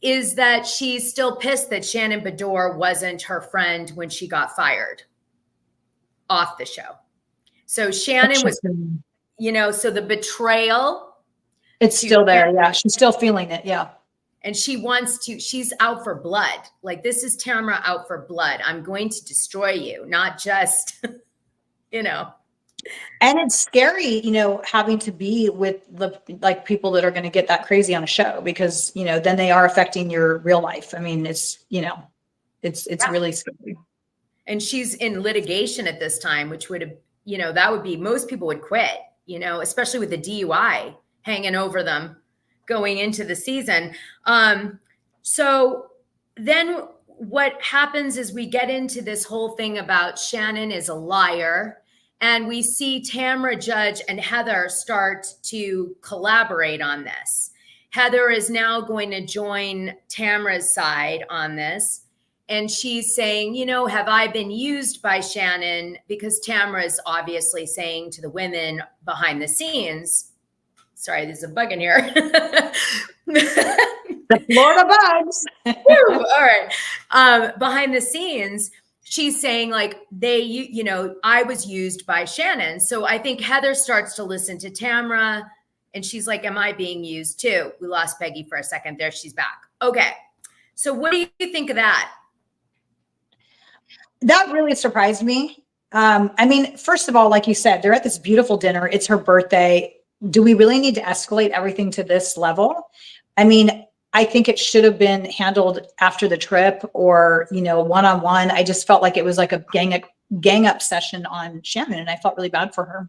is that she's still pissed that Shannon Bedore wasn't her friend when she got fired off the show. So Shannon was, so the betrayal. It's still there. Yeah. She's still feeling it. Yeah. And she's out for blood. Like, this is Tamara out for blood. I'm going to destroy you, not just, And it's scary, having to be with the people that are going to get that crazy on a show, because, then they are affecting your real life. I mean, it's really scary. And she's in litigation at this time, which would have, that would be, most people would quit, especially with the DUI hanging over them going into the season. So then what happens is we get into this whole thing about Shannon is a liar. And we see Tamara, Judge, and Heather start to collaborate on this. Heather is now going to join Tamara's side on this. And she's saying, have I been used by Shannon? Because Tamara is obviously saying to the women behind the scenes, sorry, there's a bug in here. The Florida bugs. Woo, all right. Behind the scenes, she's saying like I was used by Shannon. So I think Heather starts to listen to Tamara and she's like, am I being used too? We lost Peggy for a second there. She's back. Okay. So what do you think of that? That really surprised me. I mean, first of all, like you said, they're at this beautiful dinner. It's her birthday. Do we really need to escalate everything to this level? I mean, I think it should have been handled after the trip or, one-on-one. I just felt like it was like a gang up session on Shannon, and I felt really bad for her.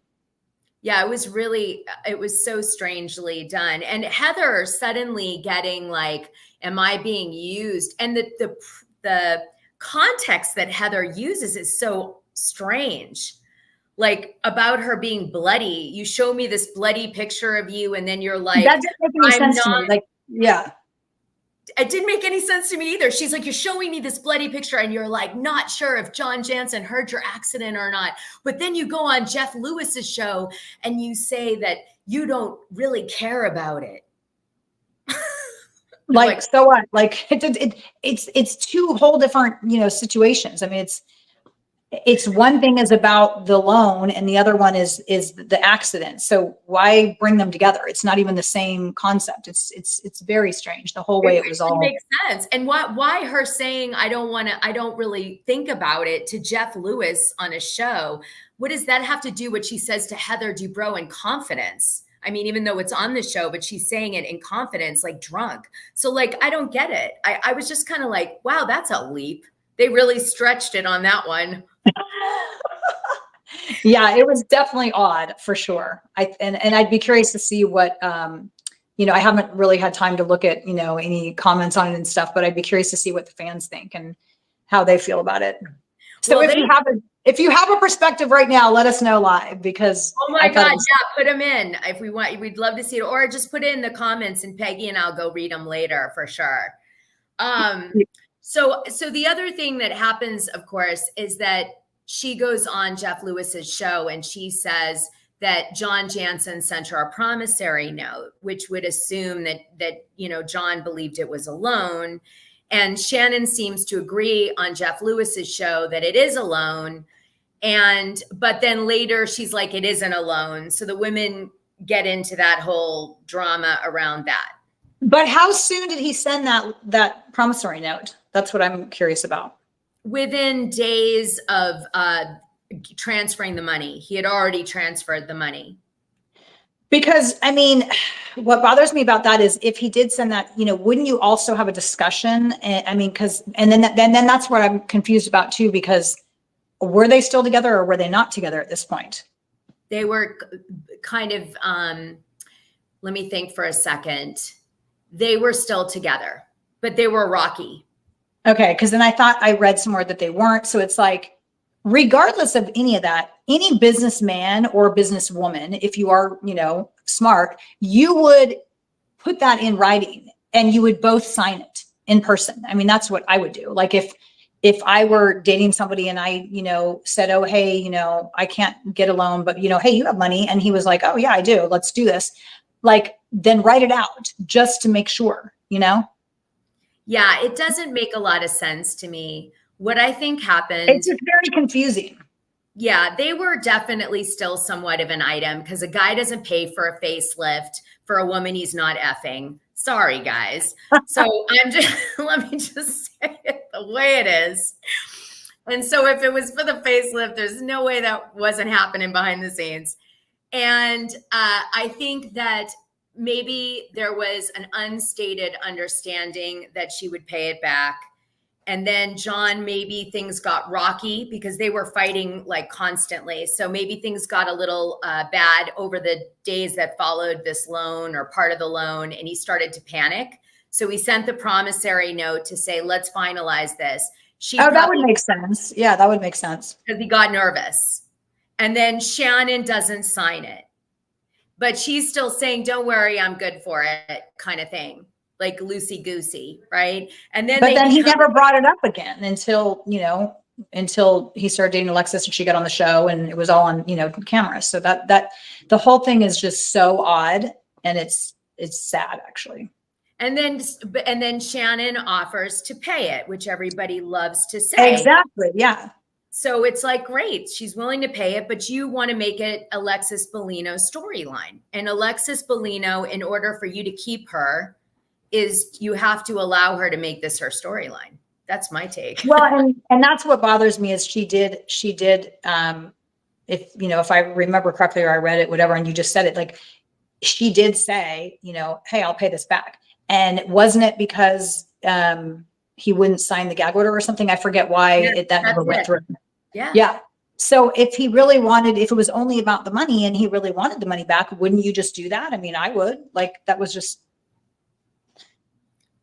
Yeah, it was so strangely done. And Heather suddenly getting like, am I being used? And the context that Heather uses is so strange. Like about her being bloody. You show me this bloody picture of you, and then you're like, that didn't make any sense to me. Like, yeah. It didn't make any sense to me either. She's like, you're showing me this bloody picture and you're like, not sure if John Jansen heard your accident or not. But then you go on Jeff Lewis's show and you say that you don't really care about it. Like, so what? Like it's two whole different, situations. I mean, it's one thing is about the loan and the other one is the accident. So why bring them together? It's not even the same concept. It's very strange. The whole way it was all makes sense. And why her saying, I don't really think about it to Jeff Lewis on a show. What does that have to do what she says to Heather Dubrow in confidence? I mean, even though it's on the show, but she's saying it in confidence, like drunk. So like, I don't get it. I was just kind of like, wow, that's a leap. They really stretched it on that one. Yeah, it was definitely odd for sure. And I'd be curious to see what, I haven't really had time to look at, any comments on it and stuff, but I'd be curious to see what the fans think and how they feel about it. So well, if you have a perspective right now, let us know live because. Oh my God, yeah, put them in if we want. We'd love to see it, or just put it in the comments and Peggy and I'll go read them later for sure. So the other thing that happens, of course, is that she goes on Jeff Lewis's show and she says that John Jansen sent her a promissory note, which would assume that John believed it was a loan. And Shannon seems to agree on Jeff Lewis's show that it is a loan. But then later she's like, it isn't a loan. So the women get into that whole drama around that. But how soon did he send that promissory note? That's what I'm curious about. Within days of transferring the money. He had already transferred the money. Because, I mean, what bothers me about that is if he did send that, wouldn't you also have a discussion? And then that's what I'm confused about too, because were they still together or were they not together at this point? They were kind of, let me think for a second. They were still together, but they were rocky. Okay, because then I thought I read somewhere that they weren't. So it's like, regardless of any of that, any businessman or businesswoman, if you are, smart, you would put that in writing and you would both sign it in person. I mean, that's what I would do. Like if I were dating somebody and I, said, oh, hey, I can't get a loan, but hey, you have money. And he was like, oh yeah, I do. Let's do this. Like, then write it out just to make sure, Yeah, it doesn't make a lot of sense to me. What I think happened. It's just very confusing. Yeah, they were definitely still somewhat of an item because a guy doesn't pay for a facelift for a woman he's not effing. Sorry, guys. So let me just say it the way it is. And so if it was for the facelift, there's no way that wasn't happening behind the scenes. And I think that maybe there was an unstated understanding that she would pay it back. And then John, maybe things got rocky because they were fighting like constantly. So maybe things got a little bad over the days that followed this loan or part of the loan, and he started to panic. So he sent the promissory note to say, let's finalize this. That would make sense. Yeah, that would make sense. Because he got nervous. And then Shannon doesn't sign it. But she's still saying, don't worry, I'm good for it, kind of thing. Like loosey-goosey, right? And then he never brought it up again until he started dating Alexis and she got on the show and it was all on, camera. So that the whole thing is just so odd, and it's sad, actually. And then Shannon offers to pay it, which everybody loves to say. Exactly. Yeah. So it's like, great, she's willing to pay it, but you want to make it Alexis Bellino storyline. And Alexis Bellino, in order for you to keep her, is you have to allow her to make this her storyline. That's my take. Well, and that's what bothers me is she did, if I remember correctly, or I read it, whatever, and you just said it, like she did say, hey, I'll pay this back. And wasn't it because he wouldn't sign the gag order or something? I forget why that never went through. Yeah. Yeah. So if he really wanted, if it was only about the money and he really wanted the money back, wouldn't you just do that? I mean, I would. Like, that was just.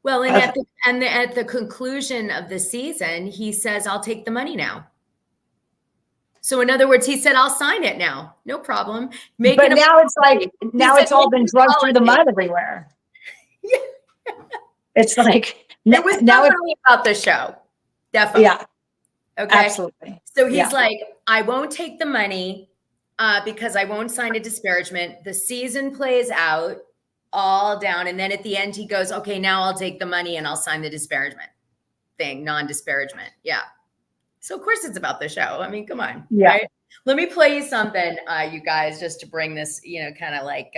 Well, and at the conclusion of the season, he says, I'll take the money now. So in other words, he said, I'll sign it now. No problem. But now it's like, it's all been drugged through the mud everywhere. Yeah. It's like, it was definitely about the show. Definitely. Yeah. Okay. Absolutely. So he's like, I won't take the money because I won't sign a disparagement. The season plays out all down. And then at the end, he goes, okay, now I'll take the money and I'll sign the disparagement thing, non-disparagement. Yeah. So of course it's about the show. I mean, come on. Yeah. Right? Let me play you something, you guys, just to bring this, kind of like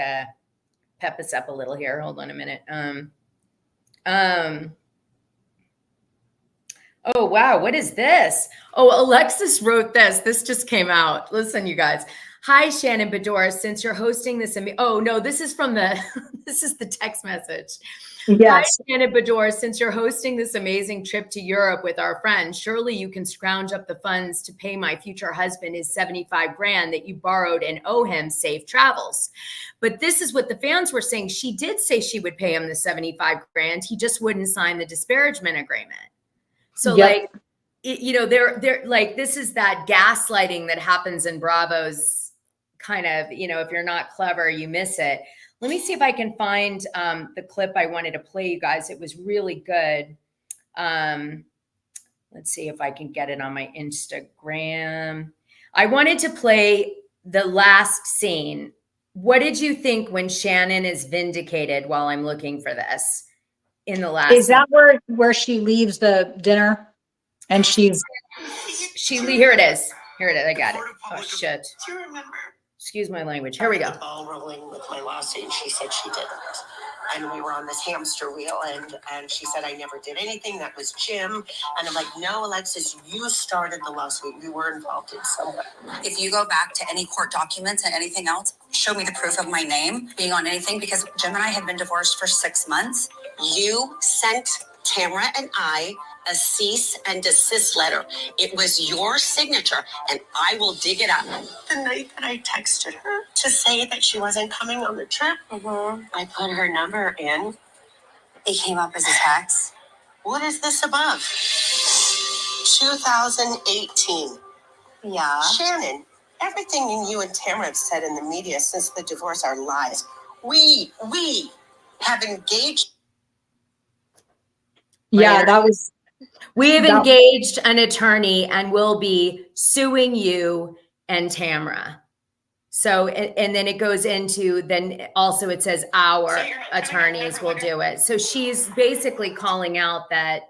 pep us up a little here. Hold on a minute. Oh, wow. What is this? Oh, Alexis wrote this. This just came out. Listen, you guys. Hi, Shannon Bedore. Since you're hosting this, oh no, this is from this is the text message. Yes. Hi, Shannon Bedore. Since you're hosting this amazing trip to Europe with our friends, surely you can scrounge up the funds to pay my future husband his 75 grand that you borrowed and owe him safe travels. But this is what the fans were saying. She did say she would pay him the 75 grand. He just wouldn't sign the disparagement agreement. So like, they're like, this is that gaslighting that happens in Bravo's kind of, if you're not clever, you miss it. Let me see if I can find the clip I wanted to play you guys. It was really good. Let's see if I can get it on my Instagram. I wanted to play the last scene. What did you think when Shannon is vindicated while I'm looking for this in the last? Is that where she leaves the dinner and here it is. Here it is. I got it. Oh, shit. Do you remember? Excuse my language. Here we go. The ball rolling with my lawsuit, and she said she didn't. And we were on this hamster wheel, and she said, I never did anything. That was Jim. And I'm like, no, Alexis, you started the lawsuit. You were involved in some way. If you go back to any court documents and anything else, show me the proof of my name being on anything, because Jim and I had been divorced for 6 months. You sent Tamara and I a cease and desist letter. It was your signature, and I will dig it up. The night that I texted her to say that she wasn't coming on the trip, I put her number in. It came up as a text. What is this above? 2018. Yeah. Shannon, everything you and Tamara have said in the media since the divorce are lies. We have engaged. Yeah, we have engaged an attorney and will be suing you and Tamara. So, and then it goes into, then also it says our attorneys will do it. So she's basically calling out that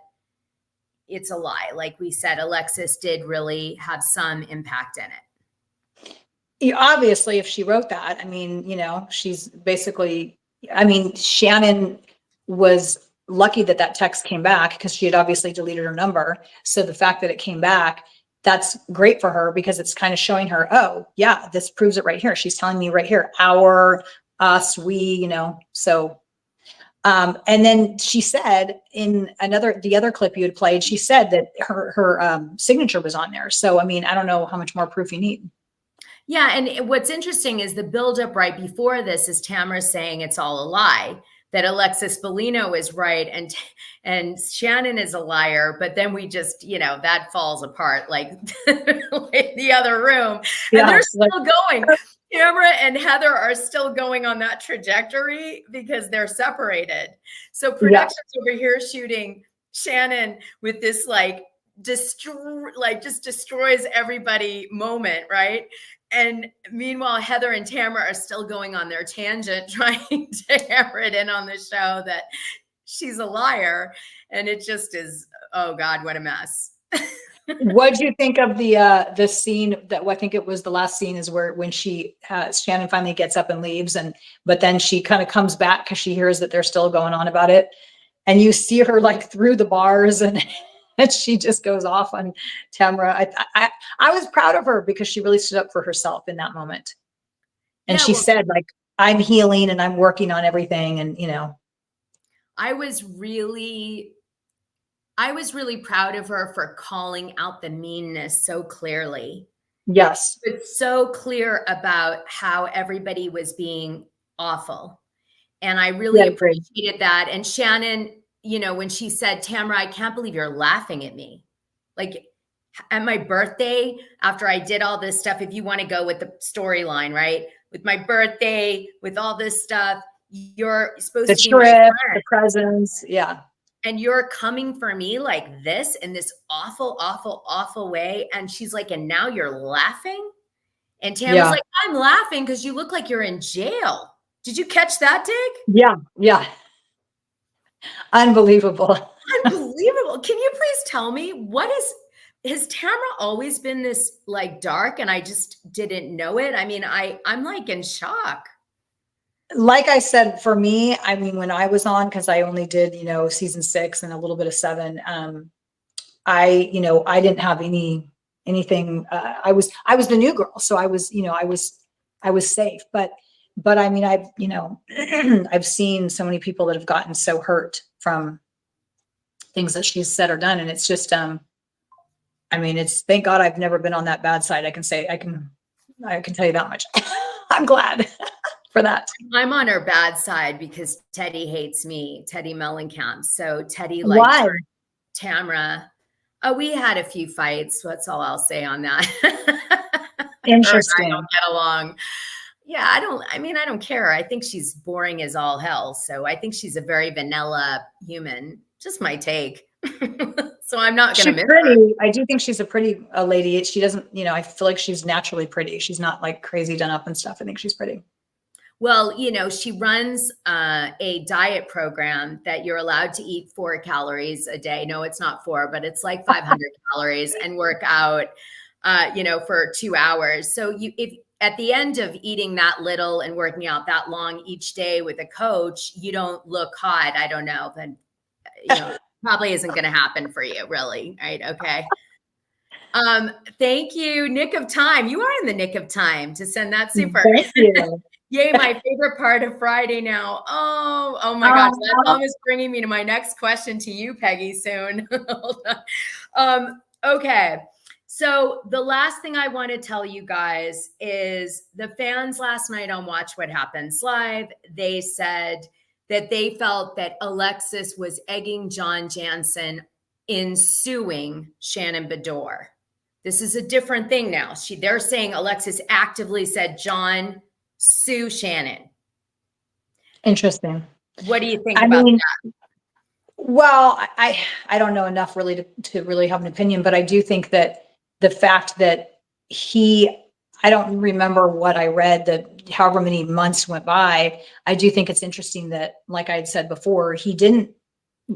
it's a lie. Like we said, Alexis did really have some impact in it. Obviously, if she wrote that, I mean, she's basically, Shannon was lucky that text came back because she had obviously deleted her number. So the fact that it came back, that's great for her because it's kind of showing her, oh yeah, this proves it right here. She's telling me right here, our, us, we, so And then she said in the other clip you had played, she said that her signature was on there. So, I mean, I don't know how much more proof you need. Yeah. And what's interesting is the buildup right before this is Tamara saying it's all a lie, that Alexis Bellino is right and Shannon is a liar. But then we just, that falls apart like, like the other room. Yeah, and they're still going. Tamara and Heather are still going on that trajectory because they're separated. So production's over here shooting Shannon with this just destroys everybody moment, right? And meanwhile, Heather and Tamara are still going on their tangent, trying to hammer it in on the show that she's a liar. And it just is, oh God, what a mess. What do you think of the scene that I think it was the last scene is when Shannon finally gets up and leaves, but then she kind of comes back because she hears that they're still going on about it, and you see her like through the bars and she just goes off on Tamara. I was proud of her because she really stood up for herself in that moment, and she said like, I'm healing and I'm working on everything, and I was really proud of her for calling out the meanness so clearly. Yes. It's so clear about how everybody was being awful. And I really appreciated that. And Shannon, when she said, Tamara, I can't believe you're laughing at me. Like at my birthday, after I did all this stuff, if you want to go with the storyline, right? With my birthday, with all this stuff, you're supposed to be my friend. The presents. Yeah. And you're coming for me like this in this awful, awful, awful way. And she's like, and now you're laughing? And Tamara's like, I'm laughing because you look like you're in jail. Did you catch that, Dig? Yeah. Yeah. Unbelievable. Unbelievable. Can you please tell me has Tamara always been this like dark and I just didn't know it? I mean, I'm like in shock. Like I said, for me, I mean, when I was on, because I only did, season 6 and a little bit of 7, I didn't have anything. I was the new girl, so I was safe. But I mean, I've I've seen so many people that have gotten so hurt from things that she's said or done, and it's just, I mean, it's thank God I've never been on that bad side. I can tell you that much. I'm glad. For that. I'm on her bad side because Teddy hates me, Teddy Mellencamp. So Teddy liked Tamara. Oh, we had a few fights. That's all I'll say on that. Interesting. I don't get along. Yeah, I don't care. I think she's boring as all hell. So I think she's a very vanilla human. Just my take. So I'm not going to miss her. I do think she's a pretty lady. She doesn't, I feel like she's naturally pretty. She's not like crazy done up and stuff. I think she's pretty. Well, she runs a diet program that you're allowed to eat 4 calories a day. No, it's not 4, but it's like 500 calories and work out, for 2 hours. So if at the end of eating that little and working out that long each day with a coach, you don't look hot, I don't know, then, probably isn't going to happen for you really. Right. Okay. Thank you. Nick of time. You are in the nick of time to send that super. Thank you. Yay, my favorite part of Friday now. Oh my gosh. That's almost bringing me to my next question to you, Peggy, soon. Hold on. Okay. So the last thing I want to tell you guys is the fans last night on Watch What Happens Live, they said that they felt that Alexis was egging John Jansen in suing Shannon Bedore. This is a different thing now. They're saying Alexis actively said, John, sue Shannon. Interesting. What do you think about that? Well, I don't know enough really to really have an opinion, but I do think that the fact that I don't remember what I read, that however many months went by, I do think it's interesting that, like I had said before, he didn't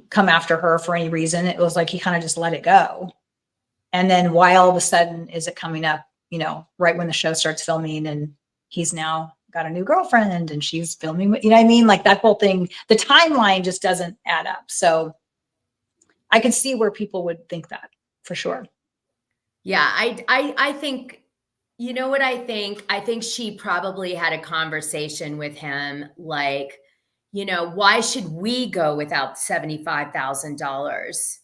come after her for any reason. It was like he kind of just let it go. And then why all of a sudden is it coming up, right when the show starts filming and he's now got a new girlfriend and she's filming, what I mean? Like that whole thing, the timeline just doesn't add up. So I could see where people would think that for sure. Yeah, I think, you know what I think? I think she probably had a conversation with him like, you know, why should we go without $75,000?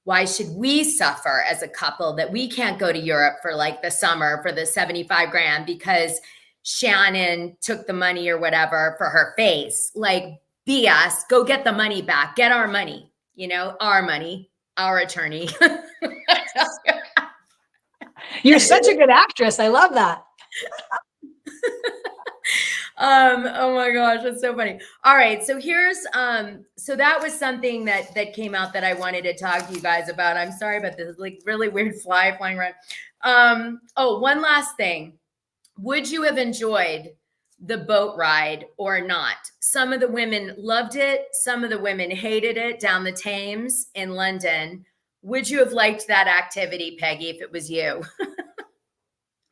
Why should we suffer as a couple that we can't go to Europe for like the summer for the 75 grand because Shannon took the money or whatever for her face? Like, BS, go get the money back, get our money, you know, our money, our attorney. You're such a good actress. I love that. Oh my gosh, that's so funny. All right, so here's so that was something that came out that I wanted to talk to you guys about. I'm sorry about this like really weird fly flying around. Oh, one last thing. Would you have enjoyed the boat ride or not? Some of the women loved it, some of the women hated it down the Thames in London. Would you have liked that activity, Peggy, if it was you?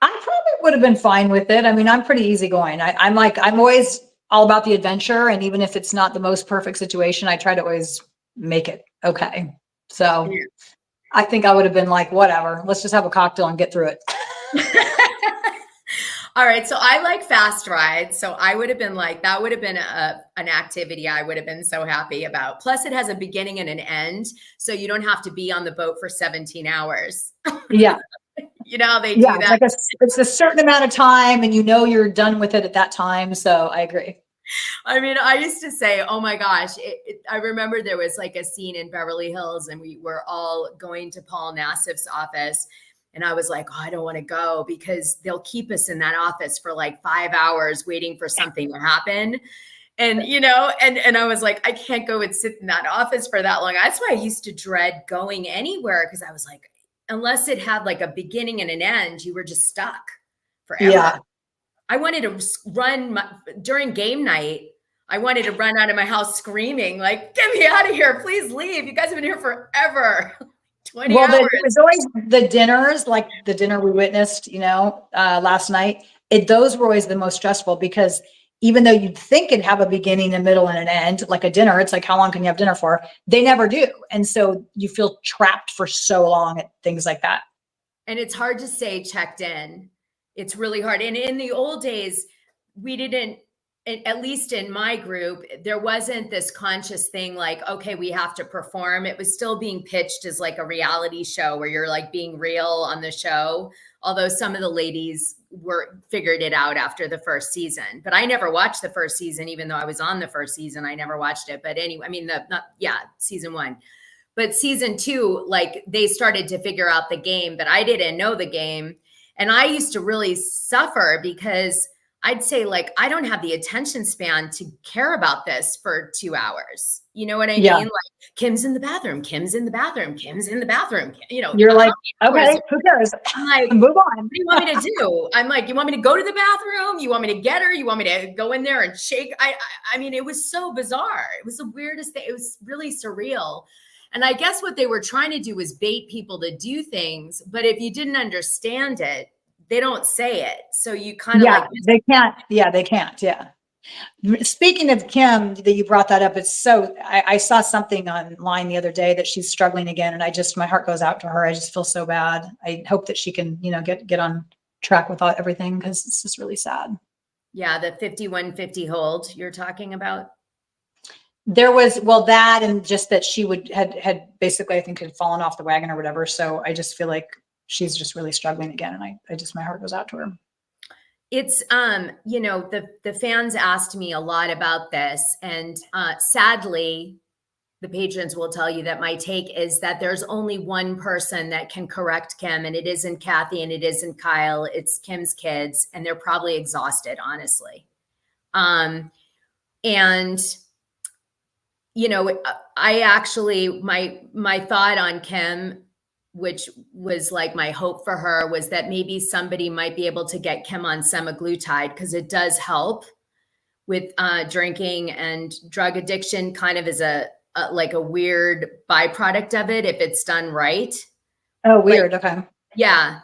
I probably would have been fine with it. I mean, I'm pretty easygoing. I'm always all about the adventure. And even if it's not the most perfect situation, I try to always make it okay. So I think I would have been like, whatever, let's just have a cocktail and get through it. All right. So I like fast rides. So I would have been like, that would have been an activity I would have been so happy about. Plus it has a beginning and an end. So you don't have to be on the boat for 17 hours. Yeah. You know how they do that? It's a certain amount of time and you know you're done with it at that time. So I agree. I mean, I used to say, oh my gosh, I remember there was like a scene in Beverly Hills and we were all going to Paul Nassif's office. And I was like, oh, I don't want to go because they'll keep us in that office for like 5 hours waiting for something to happen. And, you know, and I was like, I can't go and sit in that office for that long. That's why I used to dread going anywhere because I was like, unless it had like a beginning and an end, you were just stuck forever. Yeah. I wanted to run during game night. I wanted to run out of my house screaming, like, get me out of here. Please leave. You guys have been here forever. 20 hours. It was always the dinners, like the dinner we witnessed, you know, last night. Those were always the most stressful because even though you'd think it'd have a beginning, a middle, and an end, like a dinner, it's like, how long can you have dinner for? They never do. And so you feel trapped for so long at things like that. And it's hard to say checked in. It's really hard. And in the old days, we didn't, at least in my group, there wasn't this conscious thing like, okay, we have to perform. It was still being pitched as like a reality show where you're like being real on the show. Although some of the ladies figured it out after the first season, but I never watched the first season, even though I was on the first season, I never watched it. But anyway, I mean, season 1, but season 2, like they started to figure out the game, but I didn't know the game. And I used to really suffer because I'd say like, I don't have the attention span to care about this for 2 hours. You know what I mean? Like Kim's in the bathroom, Kim's in the bathroom, Kim's in the bathroom. You know, you're like, okay, who cares? I'm like, move on. What do you want me to do? I'm like, you want me to go to the bathroom? You want me to get her? You want me to go in there and shake? I mean, it was so bizarre. It was the weirdest thing. It was really surreal. And I guess what they were trying to do was bait people to do things. But if you didn't understand it, they don't say it. So you kind of like, they can't. Yeah, they can't. Yeah. Speaking of Kim, that you brought that up, it's so, I saw something online the other day that she's struggling again. And my heart goes out to her. I just feel so bad. I hope that she can, you know, get on track with everything because it's just really sad. Yeah. The 5150 hold you're talking about. There was, that, and just that she had basically, I think had fallen off the wagon or whatever. So I just feel like she's just really struggling again. And my heart goes out to her. It's, you know, the fans asked me a lot about this, and sadly, the patrons will tell you that my take is that there's only one person that can correct Kim, and it isn't Kathy and it isn't Kyle. It's Kim's kids, and they're probably exhausted, honestly. And, you know, I actually, my thought on Kim, which was like my hope for her, was that maybe somebody might be able to get Kim on semaglutide because it does help with drinking, and drug addiction kind of is a weird byproduct of it if it's done right. Oh, weird. Okay. Yeah.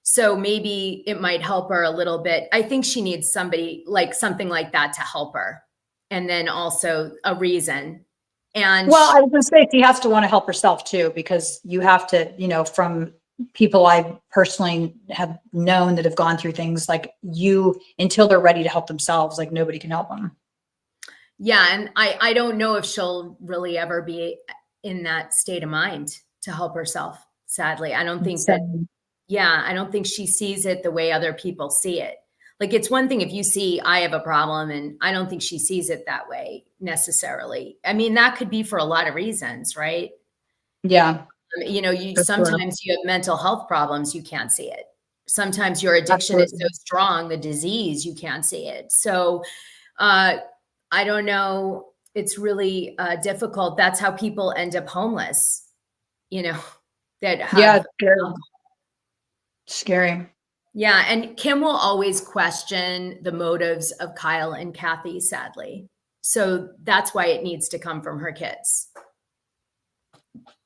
So maybe it might help her a little bit. I think she needs somebody like something like that to help her. And then also a reason. And I was going to say she has to want to help herself too, because you have to, you know, from people I personally have known that have gone through things like until they're ready to help themselves, like nobody can help them. Yeah. And I don't know if she'll really ever be in that state of mind to help herself. Sadly, I don't think that, yeah, I don't think she sees it the way other people see it. Like, it's one thing if you see I have a problem, and I don't think she sees it that way necessarily. I mean, that could be for a lot of reasons, right? Yeah. You know, you For sure. sometimes you have mental health problems, you can't see it. Sometimes your addiction is so strong, the disease, you can't see it. So I don't know. It's really difficult. That's how people end up homeless, you know, that have Scary. Yeah, and Kim will always question the motives of Kyle and Kathy, sadly. So that's why it needs to come from her kids.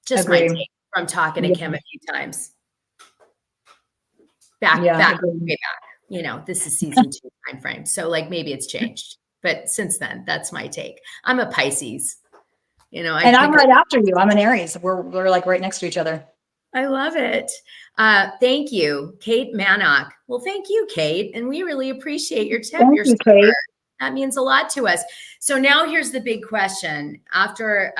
Just my take from talking to Kim a few times. Back, way back. You know, this is season 2 time frame. So like maybe it's changed. But since then, that's my take. I'm a Pisces. You know, and I'm right after you. I'm an Aries. We're like right next to each other. I love it. Thank you, Kate Mannock. Well, thank you, Kate. And we really appreciate your tip. Thank you, Kate. That means a lot to us. So now here's the big question. After,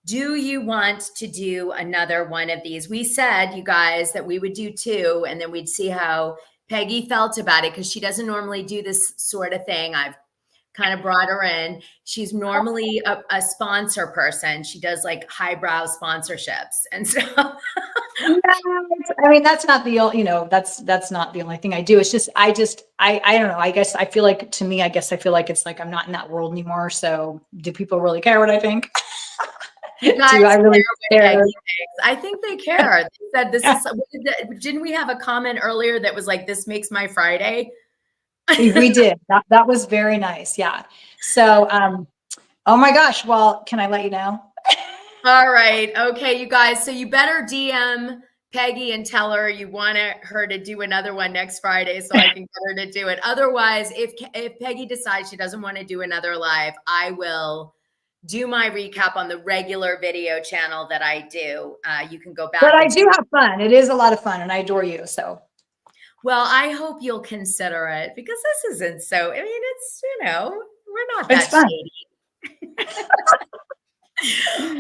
do you want to do another one of these? We said, you guys, that we would do 2, and then we'd see how Peggy felt about it, because she doesn't normally do this sort of thing. I've kind of brought her in. She's normally a sponsor person. She does like highbrow sponsorships. And so I mean, that's not the, you know, that's not the only thing I do. It's just, I don't know. I guess I feel like, to me, I feel like it's like, I'm not in that world anymore. So do people really care what I think? Do I really care? I think they care. They said this is, didn't we have a comment earlier that was like, this makes my Friday? We did. That was very nice. Yeah. So, oh my gosh. Well, can I let you know? All right. Okay, you guys. So you better DM Peggy and tell her you want her to do another one next Friday, so I can get her to do it. Otherwise, if Peggy decides she doesn't want to do another live, I will do my recap on the regular video channel that I do. You can go back. But I do have fun. It is a lot of fun, and I adore you. So. Well, I hope you'll consider it, because this isn't so, I mean, it's, you know, we're not that shady.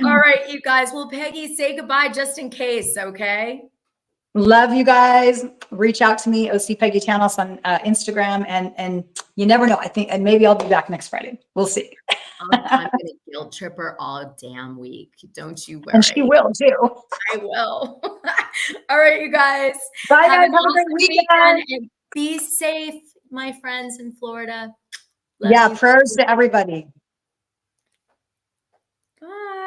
All right, you guys. Well, Peggy, say goodbye just in case, okay? Love you guys. Reach out to me, OC Peggy Tanos on Instagram, and you never know. I think, and maybe I'll be back next Friday. We'll see. I'm gonna guilt trip her all damn week. Don't you worry. And she will too. I will. All right, you guys. Bye, guys. Have a great weekend. And be safe, my friends in Florida. Love you. Prayers to everybody. Bye.